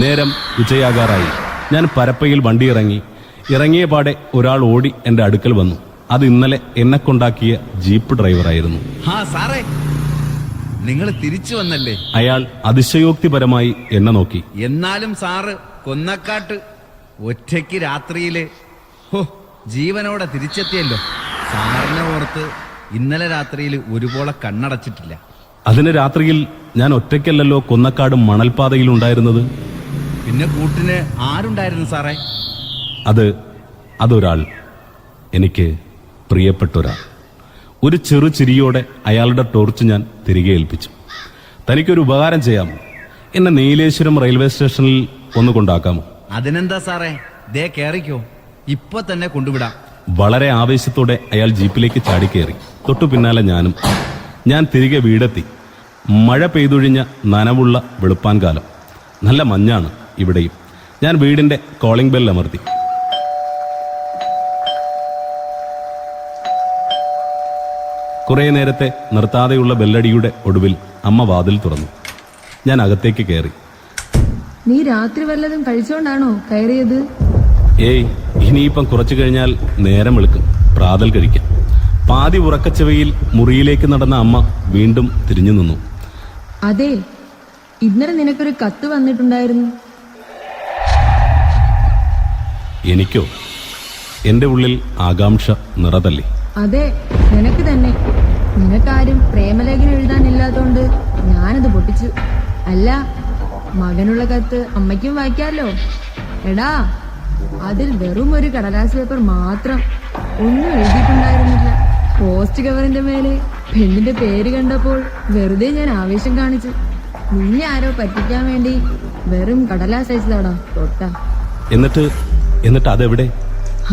നേരം ഉച്ചയാകാറായി. ഞാൻ പരപ്പയിൽ വണ്ടി ഇറങ്ങി. ഇറങ്ങിയ പാടെ ഒരാൾ ഓടി എന്റെ അടുക്കൽ വന്നു. അത് ഇന്നലെ എന്നെ കൊണ്ടാക്കിയ ജീപ്പ് ഡ്രൈവറായിരുന്നു. സാറേ, നിങ്ങൾ തിരിച്ചു വന്നല്ലേ? അയാൾ അതിശയോക്തിപരമായി എന്നെ നോക്കി. എന്നാലും സാറ് കൊന്നക്കാട്ട് ഒറ്റയ്ക്ക് രാത്രിയില് ജീവനോടെ തിരിച്ചെത്തിയല്ലോ. സാറിനെ ഓർത്ത് ഇന്നലെ രാത്രിയിൽ ഒരുപോലെ കണ്ണടച്ചിട്ടില്ല. അതിന് രാത്രിയിൽ ഞാൻ ഒറ്റയ്ക്കല്ലല്ലോ കൊന്നക്കാട് മണൽപാതയിലുണ്ടായിരുന്നത്. പിന്നെ കൂട്ടിന് ആരുണ്ടായിരുന്നു സാറേ? അതൊരാൾ, എനിക്ക് പ്രിയപ്പെട്ടൊരാൾ. ഒരു ചെറു ചിരിയോടെ അയാളുടെ ടോർച്ച് ഞാൻ തിരികെ ഏൽപ്പിച്ചു. തനിക്കൊരു ഉപകാരം ചെയ്യാമോ? എന്നെ നീലേശ്വരം റെയിൽവേ സ്റ്റേഷനിൽ ഒന്ന് കൊണ്ടാക്കാമോ? അതിനെന്താ സാറേ, ദേ കേറിക്കോ, ഇപ്പൊ തന്നെ കൊണ്ടുവിടാം. വളരെ ആവേശത്തോടെ അയാൾ ജീപ്പിലേക്ക് ചാടിക്കയറി. തൊട്ടു പിന്നാലെ ഞാനും. ഞാൻ തിരികെ വീടെത്തി. മഴ പെയ്തൊഴിഞ്ഞ നനവുള്ള വെളുപ്പാൻ കാലം. നല്ല മഞ്ഞാണ് ഇവിടെയും. ഞാൻ വീടിന്റെ കോളിംഗ് ബെൽ അമർത്തി. കുറെ നേരത്തെ നിർത്താതെയുള്ള ബെല്ലടിയുടെ ഒടുവിൽ അമ്മ വാതിൽ തുറന്നു. ഞാൻ അകത്തേക്ക് കയറി. നീ രാത്രി വല്ലതും കഴിച്ചോണ്ടാണോ കയറിയത്? ഏയ്, ഇനിയിപ്പം കുറച്ചു കഴിഞ്ഞാൽ നേരം വെളുക്കും. പ്രാതൽ കഴിക്കാം. പാതി ഉറക്കച്ചവയിൽ മുറിയിലേക്ക് നടന്ന അമ്മ വീണ്ടും തിരിഞ്ഞു നിന്നു. അതെ, ഇന്നലെ നിനക്കൊരു കത്ത് വന്നിട്ടുണ്ടായിരുന്നു. എനിക്കോ? എന്റെ ഉള്ളിൽ ആകാംക്ഷ നിറതല്ലി. അതെ, നിനക്ക് തന്നെ. നിനക്കാരും പ്രേമലേഖനം എഴുതാനില്ലാത്തോണ്ട് ഞാനത് പൊട്ടിച്ചു. അല്ല, മകനുള്ള കത്ത് അമ്മയ്ക്കും വായിക്കാമല്ലോ. എടാ, അതിൽ വെറും ഒരു കടലാസ് പേപ്പർ മാത്രം, ഒന്നും എഴുതിയിട്ടുണ്ടായിരുന്നില്ല. പോസ്റ്റ് കവറിന്റെ മേലെ പെണ്ണിന്റെ പേര് കണ്ടപ്പോൾ വെറുതെ ഞാൻ ആവേശം കാണിച്ചു. നിന്നെ ആരോ പറ്റിക്കാൻ വേണ്ടി വെറും കടലാസ് അയച്ചതാടാ തൊട്ട. എന്നിട്ട് അതെവിടെ?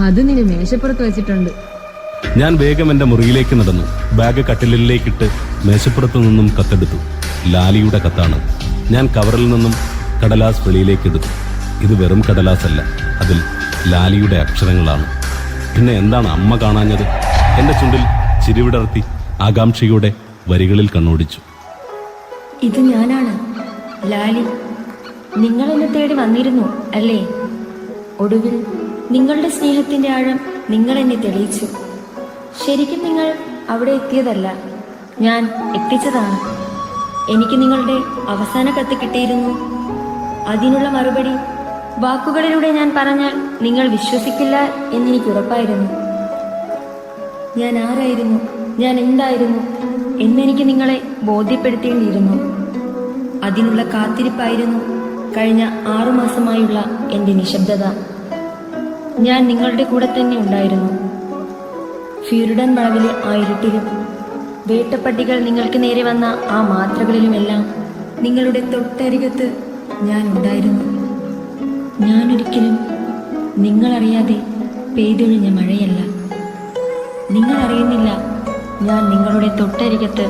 അത് നിന്റെ മേശപ്പുറത്ത് വെച്ചിട്ടുണ്ട്. ഞാൻ വേഗം എന്റെ മുറിയിലേക്ക് നടന്നു. ബാഗ് കട്ടിലിലേക്കിട്ട് മേശപ്പുറത്തു നിന്നും കത്തെടുത്തു. ലാലിയുടെ കത്താണ്. ഞാൻ കവറിൽ നിന്നും കടലാസ് വെളിയിലേക്ക് എടുത്തു. ഇത് വെറും കടലാസല്ല, അതിൽ ലാലിയുടെ അക്ഷരങ്ങളാണ്. പിന്നെ എന്താണ് അമ്മ കാണാഞ്ഞത്? എന്റെ ചുണ്ടിൽ ചിരിവിടർത്തി ആകാംക്ഷയോടെ വരികളിൽ കണ്ണോടിച്ചു. ഇത് ഞാനാണ്, ലാലി. നിങ്ങൾ എന്നെ തേടി വന്നിരുന്നു അല്ലേ? ഒടുവിൽ നിങ്ങളുടെ സ്നേഹത്തിന്റെ ആഴം നിങ്ങൾ എന്നെ തെളിയിച്ചു. ശരിക്കും നിങ്ങൾ അവിടെ എത്തിയതല്ല, ഞാൻ എത്തിച്ചതാണ്. എനിക്ക് നിങ്ങളുടെ അവസാന കത്ത് കിട്ടിയിരുന്നു. അതിനുള്ള മറുപടി വാക്കുകളിലൂടെ ഞാൻ പറഞ്ഞാൽ നിങ്ങൾ വിശ്വസിക്കില്ല എന്നെനിക്ക് ഉറപ്പായിരുന്നു. ഞാൻ ആരായിരുന്നു, ഞാൻ എന്തായിരുന്നു എന്നെനിക്ക് നിങ്ങളെ ബോധ്യപ്പെടുത്തേണ്ടിയിരുന്നു. അതിനുള്ള കാത്തിരിപ്പായിരുന്നു കഴിഞ്ഞ 6 മാസമായുള്ള എൻ്റെ നിശബ്ദത. ഞാൻ നിങ്ങളുടെ കൂടെ തന്നെ ഉണ്ടായിരുന്നു. ഫ്യൂരിഡൻ വളവിലെ ആ ഇരുട്ടിലും വേട്ടപ്പട്ടികൾ നിങ്ങൾക്ക് നേരെ വന്ന ആ മാത്രകളിലുമെല്ലാം നിങ്ങളുടെ തൊട്ടരികത്ത് ഞാൻ ഉണ്ടായിരുന്നു. ഞാനൊരിക്കലും നിങ്ങളറിയാതെ പെയ്തൊഴിഞ്ഞ മഴയല്ല. നിങ്ങൾ അറിയുന്നില്ല ഞാൻ നിങ്ങളുടെ തൊട്ടരികത്ത്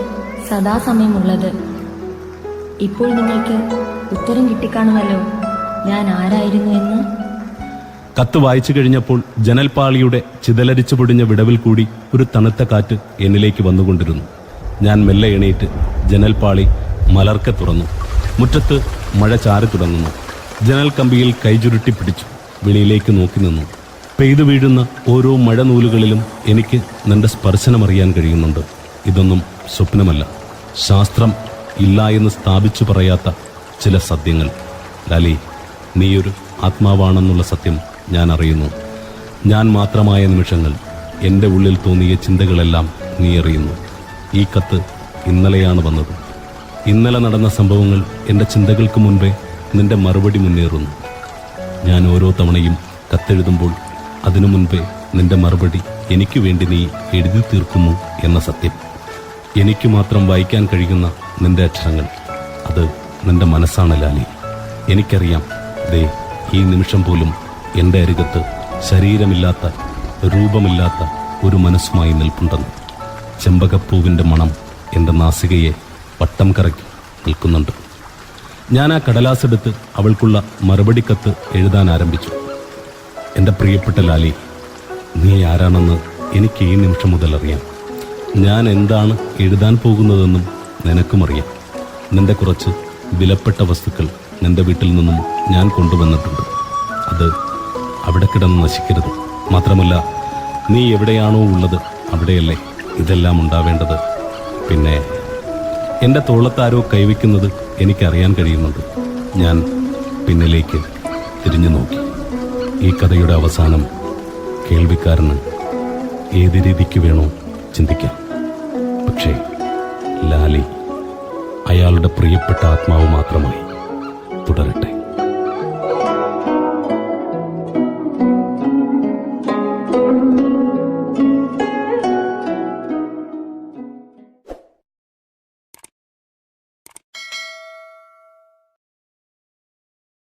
സദാസമയമുള്ളത്. ഇപ്പോൾ നിങ്ങൾക്ക് ഉത്തരം കിട്ടിക്കാണുമല്ലോ ഞാൻ ആരായിരുന്നു എന്ന്. കത്ത് വായിച്ചു കഴിഞ്ഞപ്പോൾ ജനൽപ്പാളിയുടെ ചിതലരിച്ചു പൊടിഞ്ഞ വിടവിൽ കൂടി ഒരു തണുത്ത കാറ്റ് എന്നിലേക്ക് വന്നുകൊണ്ടിരുന്നു. ഞാൻ മെല്ലെ എണീറ്റ് ജനൽപ്പാളി മലർക്കെ തുറന്നു. മുറ്റത്ത് മഴ ചാരി തുടങ്ങുന്നു. ജനൽ കമ്പിയിൽ കൈചുരുട്ടി പിടിച്ചു. വെളിയിലേക്ക് നോക്കി നിന്നു. പെയ്തു വീഴുന്ന ഓരോ മഴനൂലുകളിലും എനിക്ക് നിന്റെ സ്പർശനമറിയാൻ കഴിയുന്നുണ്ട്. ഇതൊന്നും സ്വപ്നമല്ല, ശാസ്ത്രം ഇല്ല എന്ന് സ്ഥാപിച്ചു പറയാത്ത ചില സത്യങ്ങൾ. ലാലി, നീയൊരു ആത്മാവാണെന്നുള്ള സത്യം ഞാൻ അറിയുന്നു. ഞാൻ മാത്രമായ നിമിഷങ്ങൾ, എൻ്റെ ഉള്ളിൽ തോന്നിയ ചിന്തകളെല്ലാം നീ അറിയുന്നു. ഈ കത്ത് ഇന്നലെയാണ് വന്നത്. ഇന്നലെ നടന്ന സംഭവങ്ങൾ എൻ്റെ ചിന്തകൾക്ക് മുൻപേ നിന്റെ മറുപടി മുന്നേറുന്നു. ഞാൻ ഓരോ തവണയും കത്തെഴുതുമ്പോൾ അതിനു മുൻപേ നിന്റെ മറുപടി എനിക്ക് വേണ്ടി നീ എഴുതി തീർക്കുന്നു എന്ന സത്യം. എനിക്ക് മാത്രം വായിക്കാൻ കഴിയുന്ന നിന്റെ അക്ഷരങ്ങൾ, അത് നിന്റെ മനസ്സാണ് ലാലി. എനിക്കറിയാം, ദേ ഈ നിമിഷം പോലും എൻ്റെ അരികത്ത് ശരീരമില്ലാത്ത, രൂപമില്ലാത്ത ഒരു മനസ്സുമായി നിൽപ്പുണ്ടെന്ന്. ചെമ്പകപ്പൂവിൻ്റെ മണം എൻ്റെ നാസികയെ വട്ടം കറക്കി നിൽക്കുന്നുണ്ട്. ഞാൻ ആ കടലാസെടുത്ത് അവൾക്കുള്ള മറുപടി കത്ത് എഴുതാൻ ആരംഭിച്ചു. എൻ്റെ പ്രിയപ്പെട്ട ലാലി, നീ ആരാണെന്ന് എനിക്ക് ഈ നിമിഷം മുതൽ അറിയാം. ഞാൻ എന്താണ് എഴുതാൻ പോകുന്നതെന്നും നിനക്കും അറിയാം. നിന്റെ കുറച്ച് വിലപ്പെട്ട വസ്തുക്കൾ നിന്റെ വീട്ടിൽ നിന്നും ഞാൻ കൊണ്ടുവന്നിട്ടുണ്ട്. അത് അവിടെ കിടന്ന് നശിക്കരുത്. മാത്രമല്ല, നീ എവിടെയാണോ ഉള്ളത് അവിടെയല്ലേ ഇതെല്ലാം ഉണ്ടാവേണ്ടത്. പിന്നെ എൻ്റെ തോളത്താരോ കൈവയ്ക്കുന്നത് എനിക്കറിയാൻ കഴിയുന്നുണ്ട്. ഞാൻ പിന്നിലേക്ക് തിരിഞ്ഞു നോക്കി. ഈ കഥയുടെ അവസാനം കേൾവിക്കാരന് ഏത് രീതിക്ക് വേണോ ചിന്തിക്കാം. പക്ഷേ ലാലി അയാളുടെ പ്രിയപ്പെട്ട ആത്മാവ് മാത്രമായി തുടരട്ടെ.